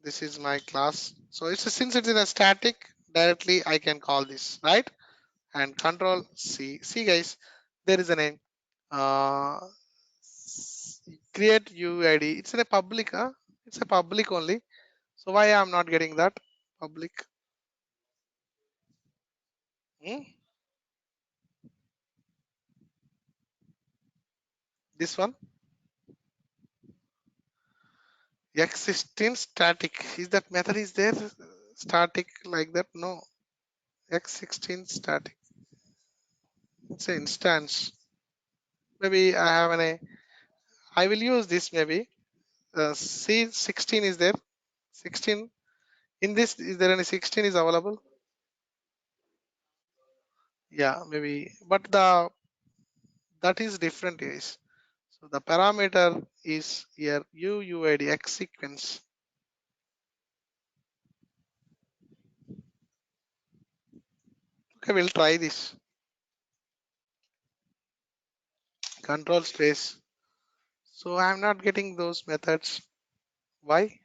This is my class. So it's since it's in a static, directly I can call this, right? And control C. See, guys, there is a name. Uh, create UID. It's in a public, huh? It's a public only. So why I'm not getting that public? Hmm? This one X16 static. Is that method is there? Static like that? No. X16 static. It's an instance. Maybe I have I will use this maybe. C16 is there. 16 in this. Is there any 16 is available? Yeah, maybe. But the that is different, guys. So the parameter is here UUID X sequence. Okay, we'll try this. Control space. So I'm not getting those methods. Why?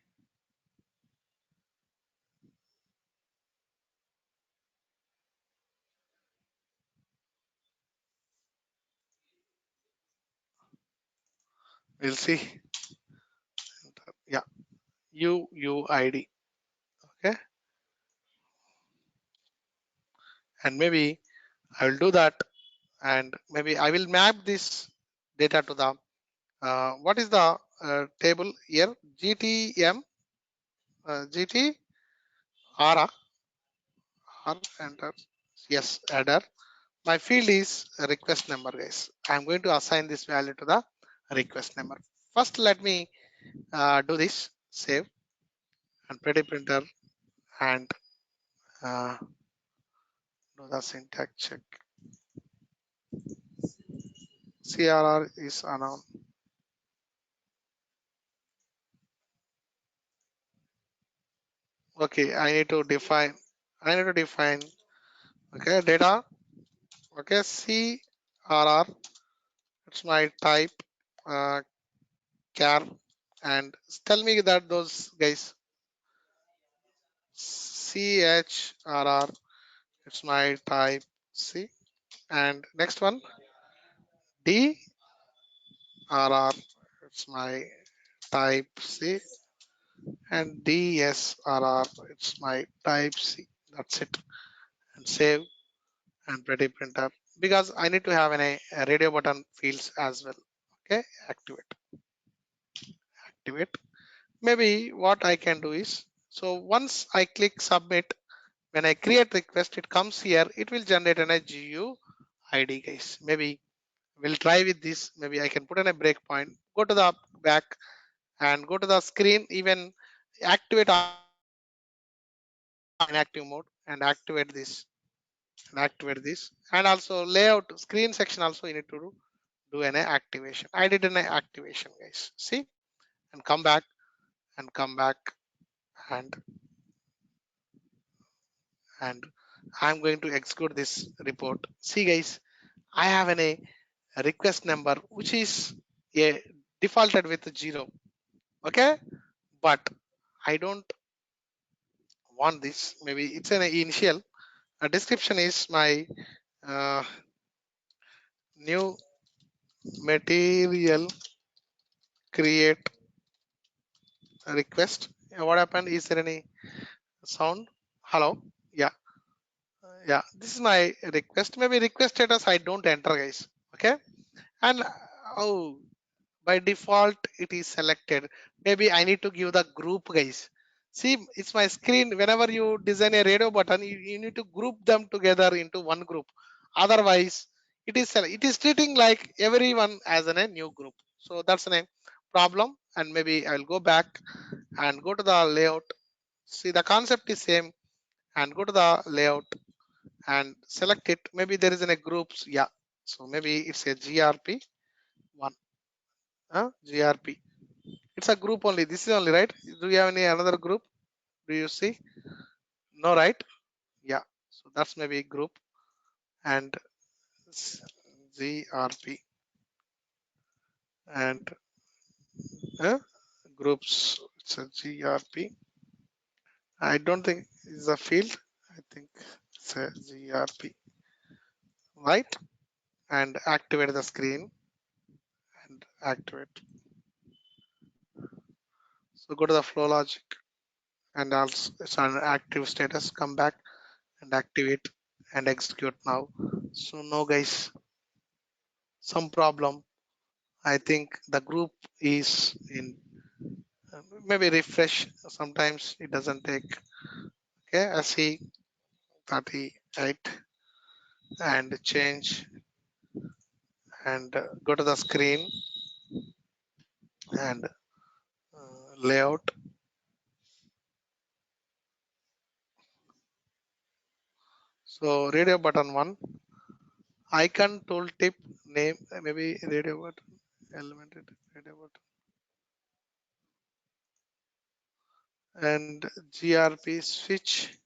We'll see. UUID. Okay, and maybe I will do that, and maybe I will map this data to the what is the table here? GTM, GT, R, R, enter. Yes, adder. My field is a request number, guys. I'm going to assign this value to the request number. First, let me do this, save and pretty printer and uh, do the syntax check. CRR is unknown. Okay, I need to define, okay, data, okay, CRR, it's my type, uh, char, and tell me that those guys, CHRR, it's my type C, and next one, DRR, it's my type C, and DSRR, it's my type C. That's it. And save and pretty printer, because I need to have a radio button fields as well. Okay, activate. Maybe what I can do is, so once I click submit, when I create request, it comes here, it will generate an GU ID, guys. Maybe we'll try with this. Maybe I can put in a breakpoint, go to the back and go to the screen, even activate inactive mode and activate this, and also layout screen section also you need to do an activation. I did an activation, guys. See, and come back and and I'm going to execute this report. See, guys, I have a request number which is a defaulted with 0. Okay, but I don't want this. Maybe it's an initial. A description is my uh, new material create request. What happened? Is there any sound? Hello? Yeah, yeah. This is my request. Maybe request status I don't enter, guys. Okay, and oh, by default it is selected. Maybe I need to give the group, guys. See, it's my screen. Whenever you design a radio button, you need to group them together into one group. Otherwise, it is treating like everyone as a new group. So that's a problem. And maybe I'll go back and go to the layout. See, the concept is same, and go to the layout and select it. Maybe there is a groups. Yeah. So maybe it's a GRP one. GRP. It's a group only. This is only, right? Do you have any another group? Do you see? No, right? Yeah. So that's maybe group and GRP and uh, groups. It's a GRP. I don't think it's a field. I think it's a GRP, right? And activate the screen and activate. So go to the flow logic and also it's an active status. Come back and activate and execute now. So no, guys, some problem. I think the group is in, maybe refresh. Sometimes it doesn't take. Okay, I see 38 and change and go to the screen and layout. So radio button one, icon tooltip name, maybe radio button element radio button and GRP switch.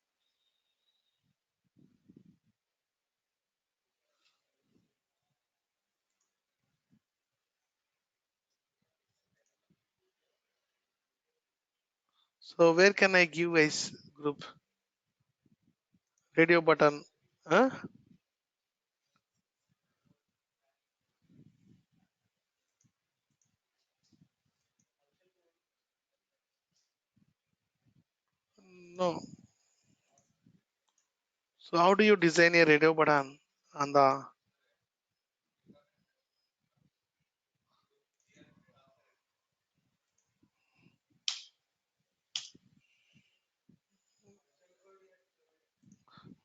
So where can I give a group radio button? Huh? No. So how do you design a radio button on the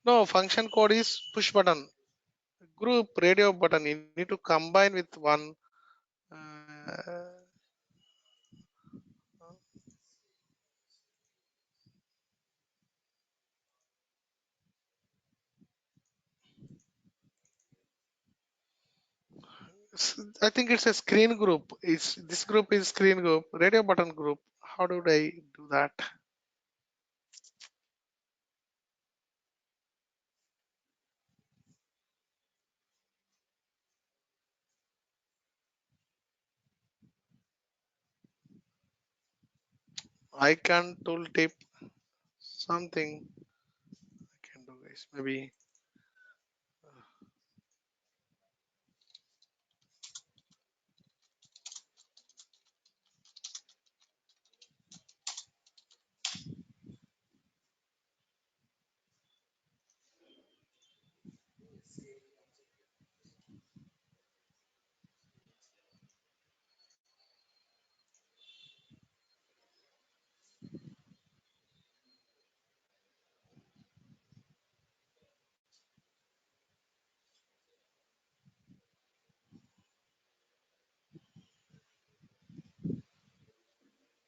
no function code is push button group radio button. You need to combine with one. Uh, I think it's a screen group. It's this group is screen group, radio button group. How do I do that? I can tooltip something I can do guys. Maybe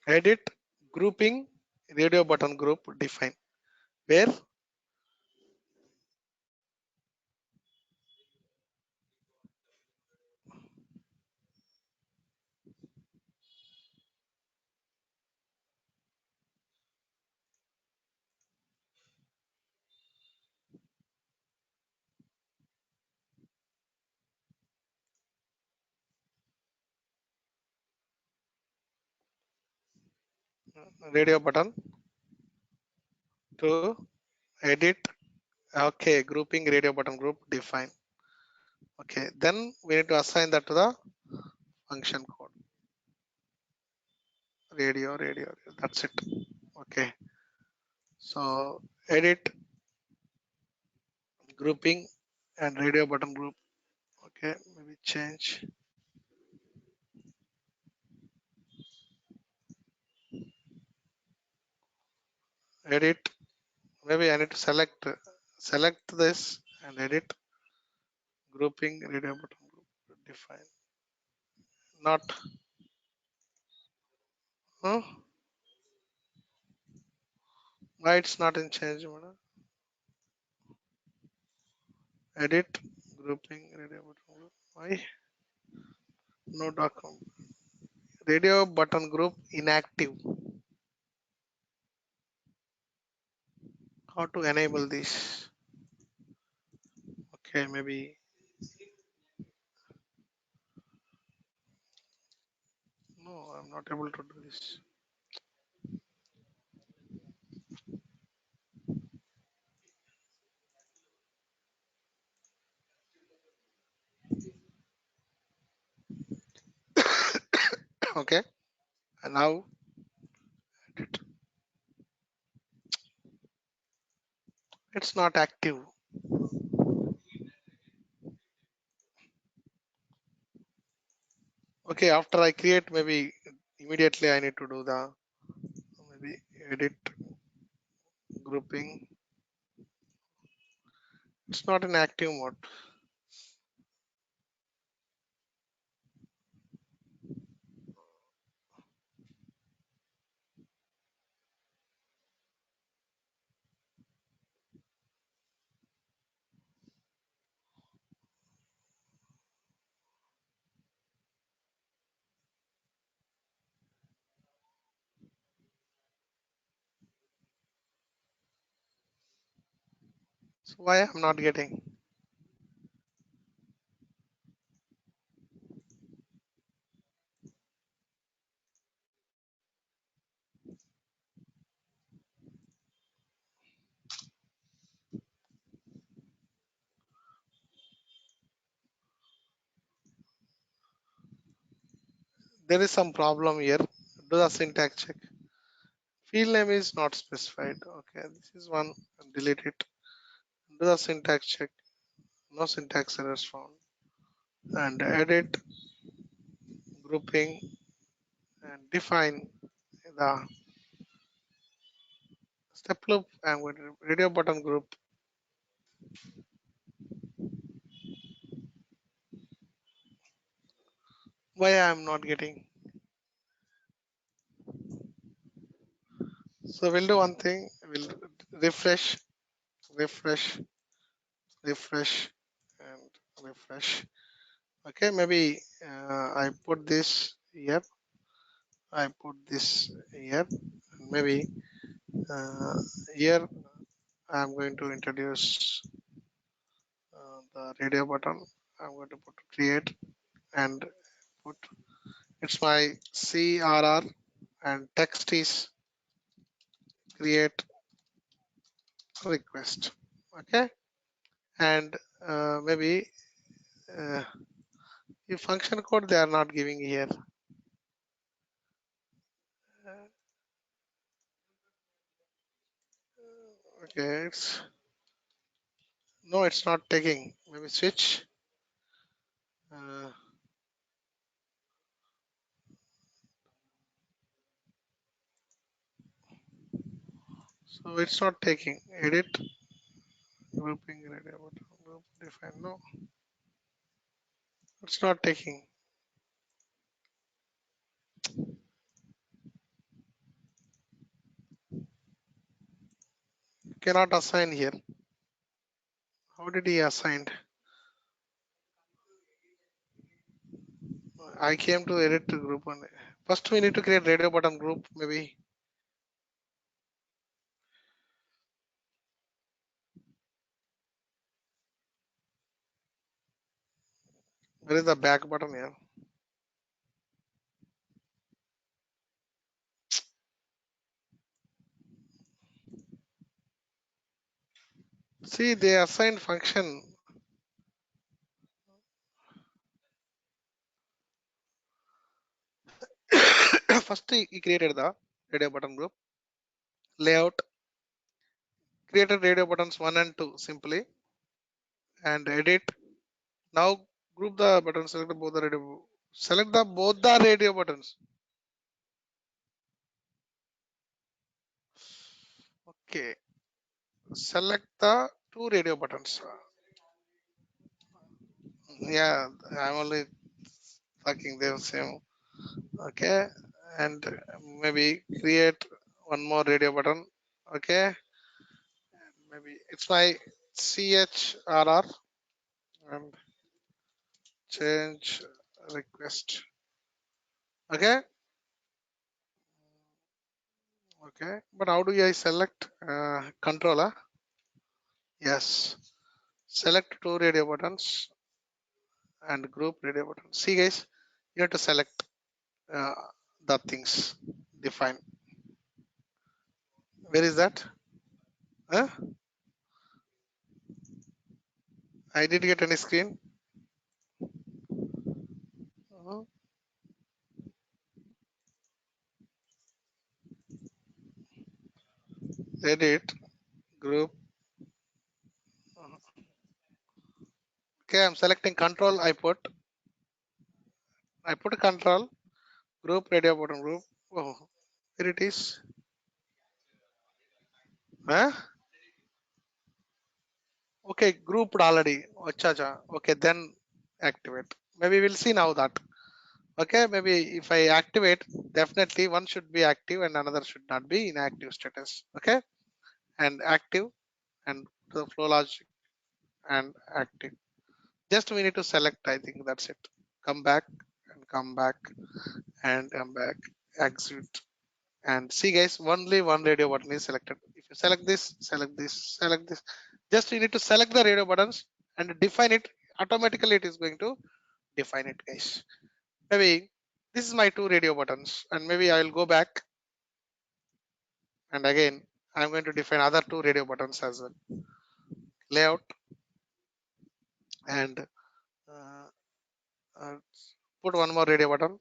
edit grouping radio button group define where radio button to edit. Okay, grouping radio button group define. Okay, then we need to assign that to the function code. Radio. That's it. Okay. So edit grouping and radio button group. Okay, maybe change edit. Maybe I need to select this and edit grouping radio button group define. Not huh? Why it's not in change mode? Edit grouping radio button group. Why? No document. Radio button group inactive. How to enable this? Okay, maybe no, I'm not able to do this. Okay, and now edit. It's not active. Okay, after I create, maybe immediately I need to do the maybe edit grouping. It's not in active mode. So why I'm not getting? There is some problem here. Do the syntax check. Field name is not specified. Okay, this is one. Delete it. Do the syntax check. No syntax errors found. And edit grouping and define the step loop. I'm going to radio button group. Why I'm not getting? So we'll do one thing. We'll refresh, refresh, refresh, and refresh. Okay, maybe I put this here. I put this here. Maybe uh, here I'm going to introduce the radio button. I'm going to put create and put it's my CRR and text is create request. Okay, and maybe uh, if function code they are not giving here. Okay, it's no, it's not taking. Maybe switch. Uh, so it's not taking. Edit grouping radio button group define. No, it's not taking. Cannot assign here. How did he assign? I came to edit the group and first we need to create radio button group. Maybe where is the back button here? See, they assigned function. First, he created the radio button group layout, created radio buttons 1 and 2 simply, and edit. Now, group the buttons, select both the radio, select the both the radio buttons. Okay, select the two radio buttons. Yeah, I'm only fucking them same. Okay, and maybe create one more radio button. Okay, maybe it's my CHRR and change request. Okay, okay, but how do I select controller? Yes, select two radio buttons and group radio buttons. See, guys, you have to select uh, the things define. Where is that? Huh? I didn't get any screen. Uh, Edit group. Okay, I'm selecting control. I put control group radio button group. Oh, here it is. Huh? Okay, grouped already. Acha, acha. Okay, then activate. Maybe we'll see now that. Okay, maybe if I activate, definitely one should be active and another should not be in active status. Okay, and active and the flow logic and active. Just we need to select. I think that's it. Come back and come back and come back. Exit and see, guys, only one radio button is selected. If you select this, select this, select this, just you need to select the radio buttons and define it. Automatically, it is going to define it, guys. Maybe this is my two radio buttons, and maybe I will go back and again I'm going to define other two radio buttons as well. Layout and uh, uh, put one more radio button,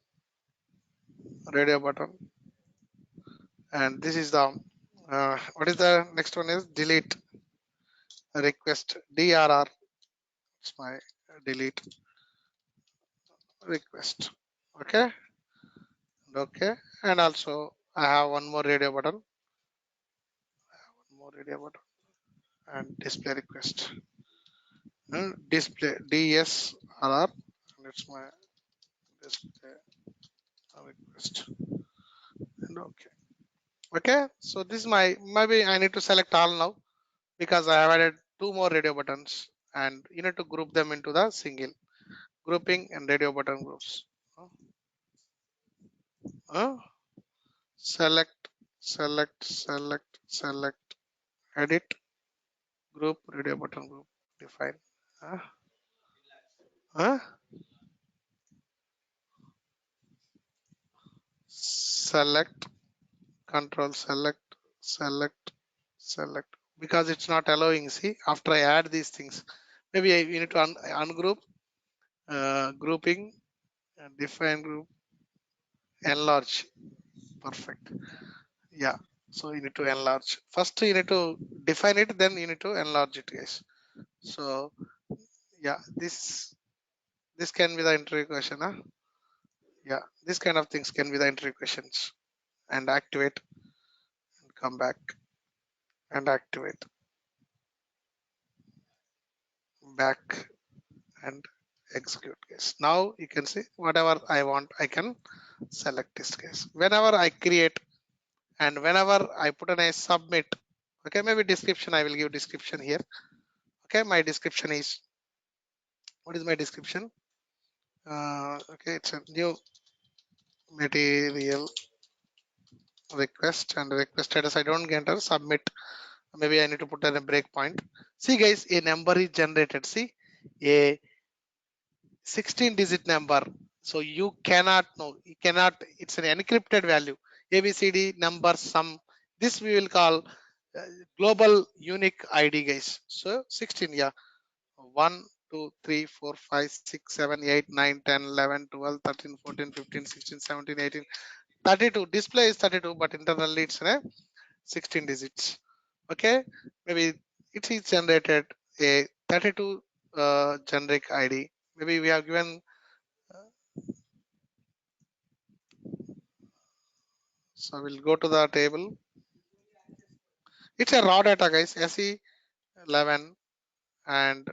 and this is the what is the next one is delete request DRR. It's my delete request. Okay, okay, and also I have one more radio button, and display request. Display DSRR. That's my display request. And okay. Okay. So this is my, maybe I need to select all now because I have added two more radio buttons, and you need to group them into the single grouping and radio button groups. Uh, select, select, edit, group, radio button group, define. Uh, uh, select, control select, because it's not allowing. See, after I add these things, maybe you need to ungroup, grouping, define group, enlarge. Perfect. Yeah. So you need to enlarge. First you need to define it, then you need to enlarge it, guys. So yeah, this can be the interview question, huh? Yeah, this kind of things can be the interview questions. And activate and come back and activate back and execute, guys. Now you can see whatever I want, I can select this case. Whenever I create and whenever I put in a submit, okay, maybe description, I will give description here. Okay, my description is, what is my description? Okay, it's a new material request, and request status I don't enter, submit. Maybe I need to put in a breakpoint. See guys, a number is generated. See, a 16 digit number. So you cannot know, you cannot, it's an encrypted value. ABCD number sum. This we will call global unique ID, guys. So 16, yeah. 1, 2, 3, 4, 5, 6, 7, 8, 9, 10, 11, 12, 13, 14, 15, 16, 17, 18, 32. Display is 32, but internally it's 16 digits. Okay, maybe it is generated a 32 generic ID. Maybe we have given. So we'll go to the table. It's a raw data, guys. SE11 and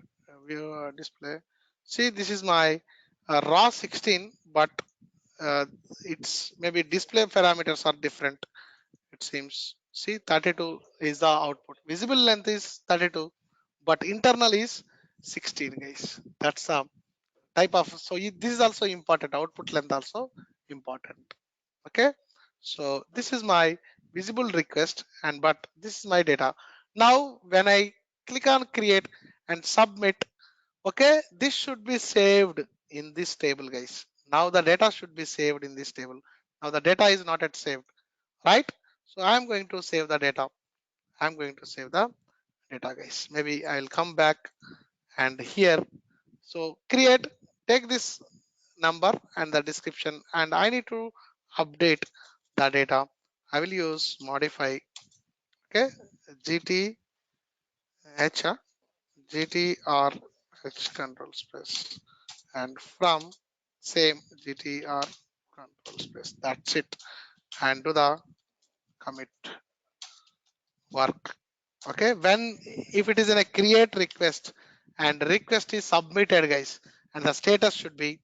view display. See, this is my raw 16, but uh, it's maybe display parameters are different. It seems. See, 32 is the output. Visible length is 32, but internal is 16, guys. That's the type of. So this is also important. Output length also important. Okay, so this is my visible request, and but this is my data. Now when I click on create and submit, okay, this should be saved in this table, guys. Now the data should be saved in this table. Now the data is not yet saved, right? So I'm going to save the data. I'm going to save the data, guys. Maybe I'll come back and here, so create, take this number and the description, and I need to update the data. I will use modify, okay, gth gtrh control space, and from same gtr control space, that's it, and do the commit work. Okay, when if it is in a create request and request is submitted, guys, and the status should be,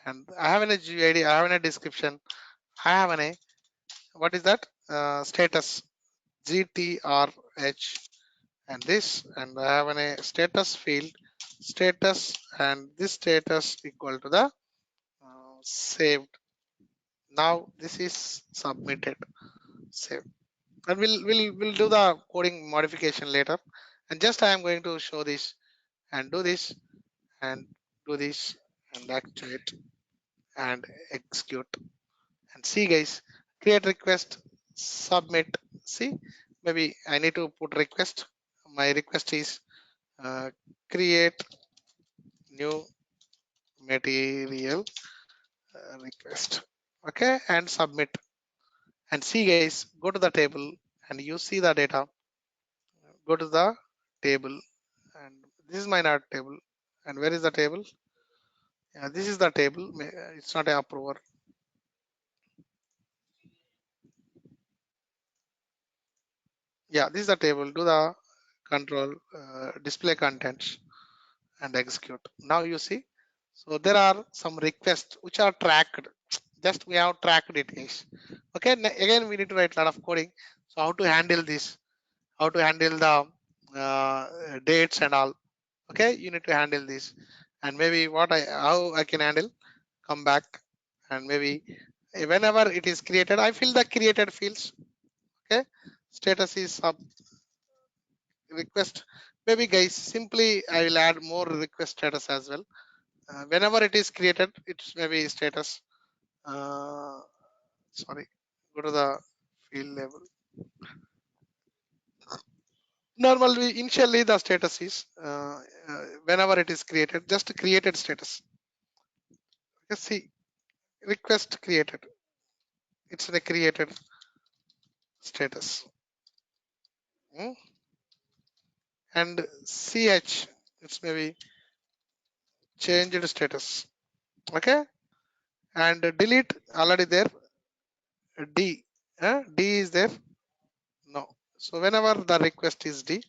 and I have a GID, I have a description, I have a what is that status GTRH, and this, and I have a status field status, and this status equal to the saved. Now this is submitted, saved, and we'll do the coding modification later. And just I am going to show this and do this and do this and actuate and execute. And see, guys, create request, submit. See, maybe I need to put request. My request is uh, create new material request. Okay, and submit, And see guys, go to the table and you see the data. Go to the table, and this is my not table. And where is the table? Yeah, this is the table. It's not a approver. Yeah, this is the table. Do the control display contents and execute. Now you see. So there are some requests which are tracked. Just we have tracked it, guys. Okay. Again, we need to write a lot of coding. So how to handle this? How to handle the dates and all? Okay, you need to handle this. And maybe how I can handle? Come back, and maybe whenever it is created, I fill the created fields. Okay, status is sub request. Maybe guys, simply I will add more request status as well. Whenever it is created, it's maybe status. uh, Sorry, go to the field level. Normally initially the status is whenever it is created, just created status. Okay, see, request created, it's a created status. Hmm? And ch, it's maybe changed status. Okay, and delete already there. D, D is there. No. So whenever the request is D,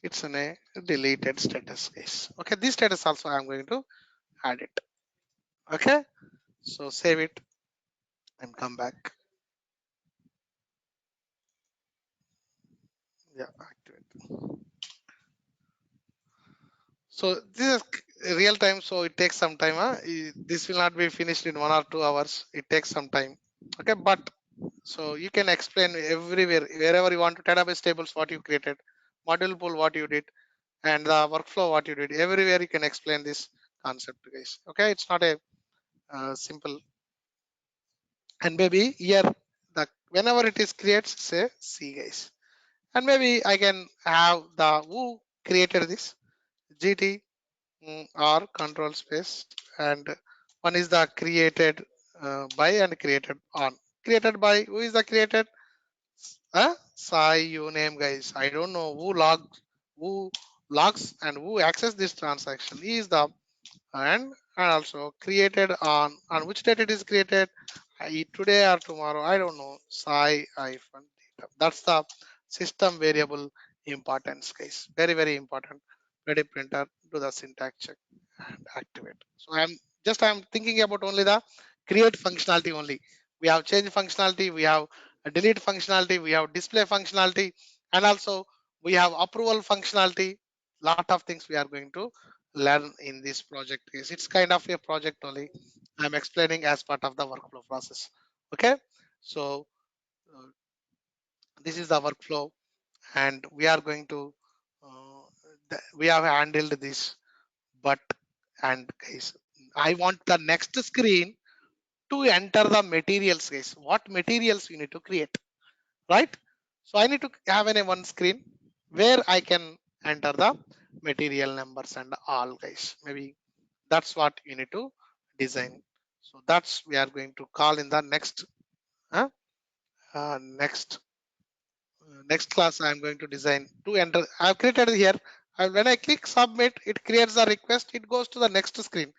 it's in a deleted status case. Okay, this status also I'm going to add it. Okay, so save it and come back. Yeah, activate. So this is real time, so it takes some time. This will not be finished in 1 or 2 hours. It takes some time. Okay, but so you can explain everywhere, wherever you want to database tables, what you created, module pool, what you did, and the workflow, what you did. Everywhere you can explain this concept, guys. Okay, it's not a simple. And maybe here, the whenever it is creates, say C, guys. And maybe I can have the who created this GT or control space, and one is the created by and created on. Created by, who is the created? Sai you name, guys. I don't know who logs and who access this transaction. He is the and also created on which date it is created, today or tomorrow, I don't know. Sai hyphen data, that's the system variable importance, guys. Very important. Ready printer, do the syntax check and activate. So I'm thinking about only the create functionality only. We have change functionality, we have a delete functionality, we have display functionality, and also we have approval functionality. Lot of things we are going to learn in this project. Is it's kind of a project only. I'm explaining as part of the workflow process. Okay, so uh, this is the workflow, and we are going to we have handled this. But and guys, I want the next screen to enter the materials, guys. What materials you need to create, right? So I need to have a one screen where I can enter the material numbers and all, guys. Maybe that's what you need to design. So that's we are going to call in the next uh, next class. I am going to design to enter. I have created here, and when I click submit, it creates a request. It goes to the next screen.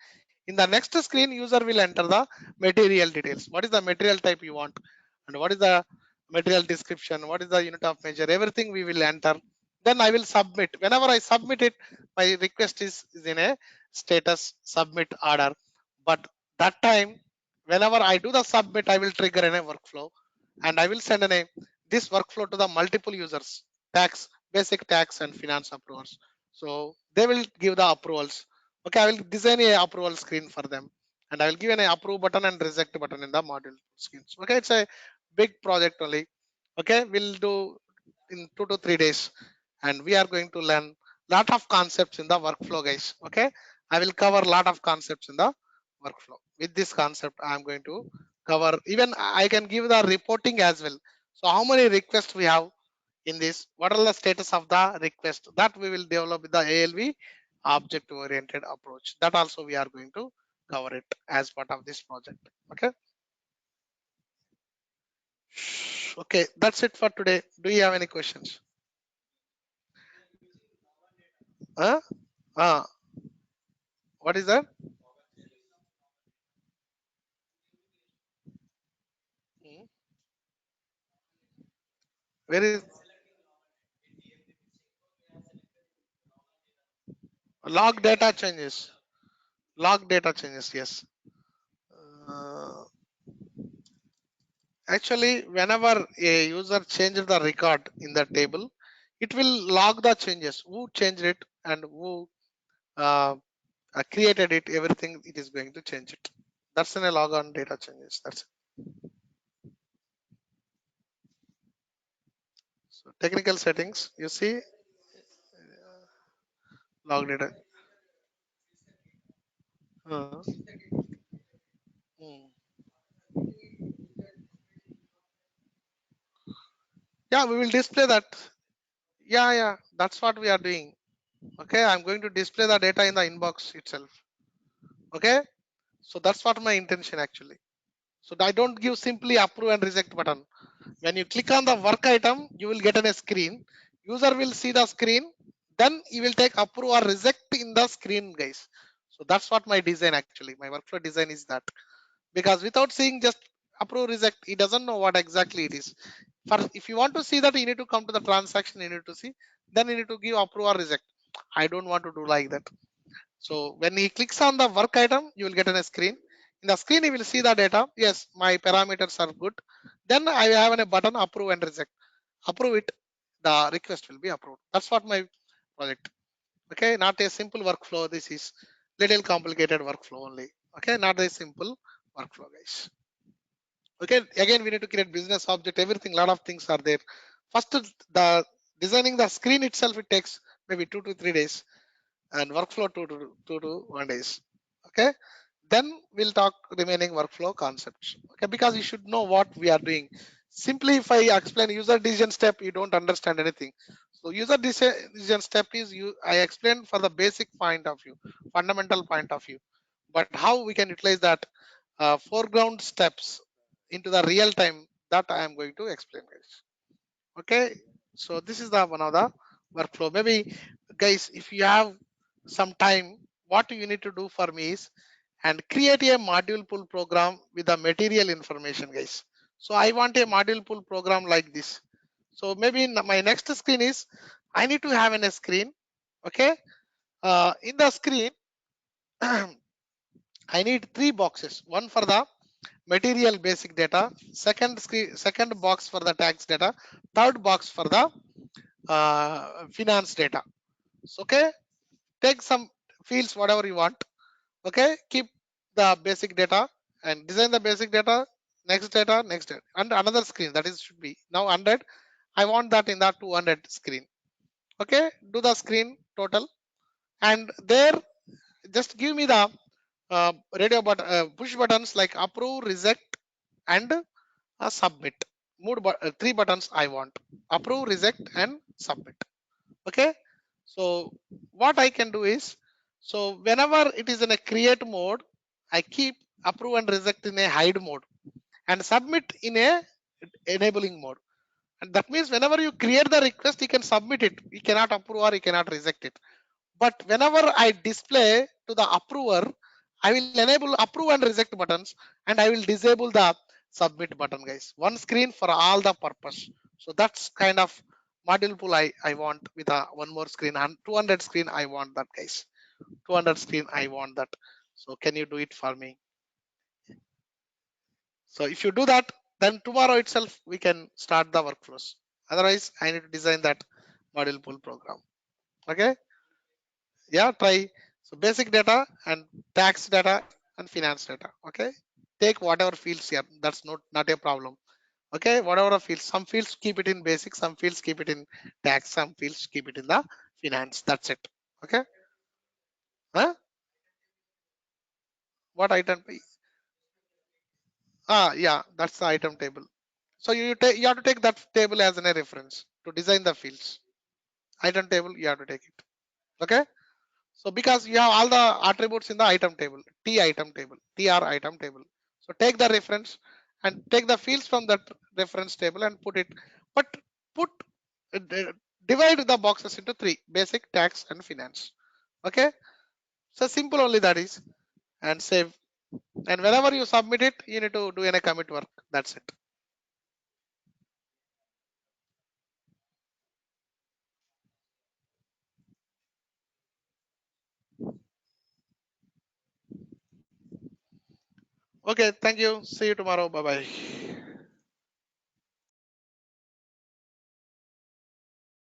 In the next screen, user will enter the material details. What is the material type you want, and what is the material description, what is the unit of measure, everything we will enter. Then I will submit. Whenever I submit it, my request is in a status submit order. But that time, whenever I do the submit, I will trigger in a workflow, and I will send a this workflow to the multiple users, tax, basic tax and finance approvers. So they will give the approvals. Okay, I will design a approval screen for them, and I will give an approve button and reject button in the module screens. Okay, it's a big project only. Okay, we'll do in 2 to 3 days, and we are going to learn lot of concepts in the workflow, guys. Okay, I will cover lot of concepts in the workflow. With this concept, I am going to cover, even I can give the reporting as well. So how many requests we have in this, what are the status of the request, that we will develop with the ALV object oriented approach. That also we are going to cover it as part of this project. Okay, Okay, that's it for today. Do you have any questions? Huh? Ah, what is that? Hmm. Where is log data changes? Log data changes, yes. Uh, Actually, whenever a user changes the record in the table, it will log the changes, who changed it and who uh, created it, everything it is going to change it. That's in a log on data changes. That's it. So technical settings, you see log data. Uh, hmm. Yeah, we will display that. Yeah, that's what we are doing. Okay, I'm going to display the data in the inbox itself. Okay, so that's what my intention actually. So I don't give simply approve and reject button. When you click on the work item, you will get on a screen. User will see the screen, then you will take approve or reject in the screen, guys. So that's what my design actually. My workflow design is that, because without seeing just approve reject, he doesn't know what exactly it is. For if you want to see that, you need to come to the transaction. You need to see. Then you need to give approve or reject. I don't want to do like that. So when he clicks on the work item, you will get on a screen. In the screen, you will see the data. Yes, my parameters are good. Then I have a button approve and reject. Approve it, the request will be approved. That's what my project. Okay, not a simple workflow. This is little complicated workflow only. Okay, not a simple workflow, guys. Okay, again we need to create business object. Everything, lot of things are there. First, the designing the screen itself, it takes maybe 2 to 3 days, and workflow 2 to 1 days. Okay, then we'll talk remaining workflow concepts. Okay, because you should know what we are doing. Simply if I explain user decision step, you don't understand anything. So user decision step is you I explained for the basic point of view, fundamental point of view, but how we can utilize that foreground steps into the real time, that I am going to explain, guys. Okay, so this is the one of the workflow. Maybe guys, if you have some time, what you need to do for me is and create a module pull program with the material information, guys. So I want a module pull program like this. So maybe my next screen is I need to have in a screen. Okay, in the screen I need three boxes, one for the material basic data, second box for the tax data, third box for the finance data. So, okay, take some fields whatever you want. Okay, keep the basic data and design the basic data, next data, and another screen that is should be now 100. I want that in the 200 screen. Okay, do the screen total, and there just give me the push buttons like approve, reject, and submit. Three buttons I want: approve, reject, and submit. Okay, so what I can do is, so whenever it is in a create mode, I keep approve and reject in a hide mode and submit in a enabling mode. And that means whenever you create the request, you can submit it, you cannot approve or you cannot reject it. But whenever I display to the approver, I will enable approve and reject buttons, and I will disable the submit button, guys. One screen for all the purpose. So that's kind of module pool I want with a one more screen, and 200 screen I want that, guys. 200 screen I want that. So can you do it for me? So if you do that, then tomorrow itself we can start the workflows. Otherwise, I need to design that module pool program. Okay, yeah, try. So basic data and tax data and finance data. Okay, take whatever fields here. That's not a problem. Okay, whatever fields. Some fields keep it in basic, some fields keep it in tax, some fields keep it in the finance. That's it. Okay. Huh? What item? Yeah, that's the item table. So you have to take that table as a reference to design the fields. Item table, you have to take it. Okay. So because you have all the attributes in the item table, T item table, TR item table. So take the reference and take the fields from that reference table and put it, but put divide the boxes into three: basic, tax, and finance. Okay, so simple only that is, and save. And whenever you submit it, you need to do any commit work. That's it. Okay, thank you. See you tomorrow. Bye bye.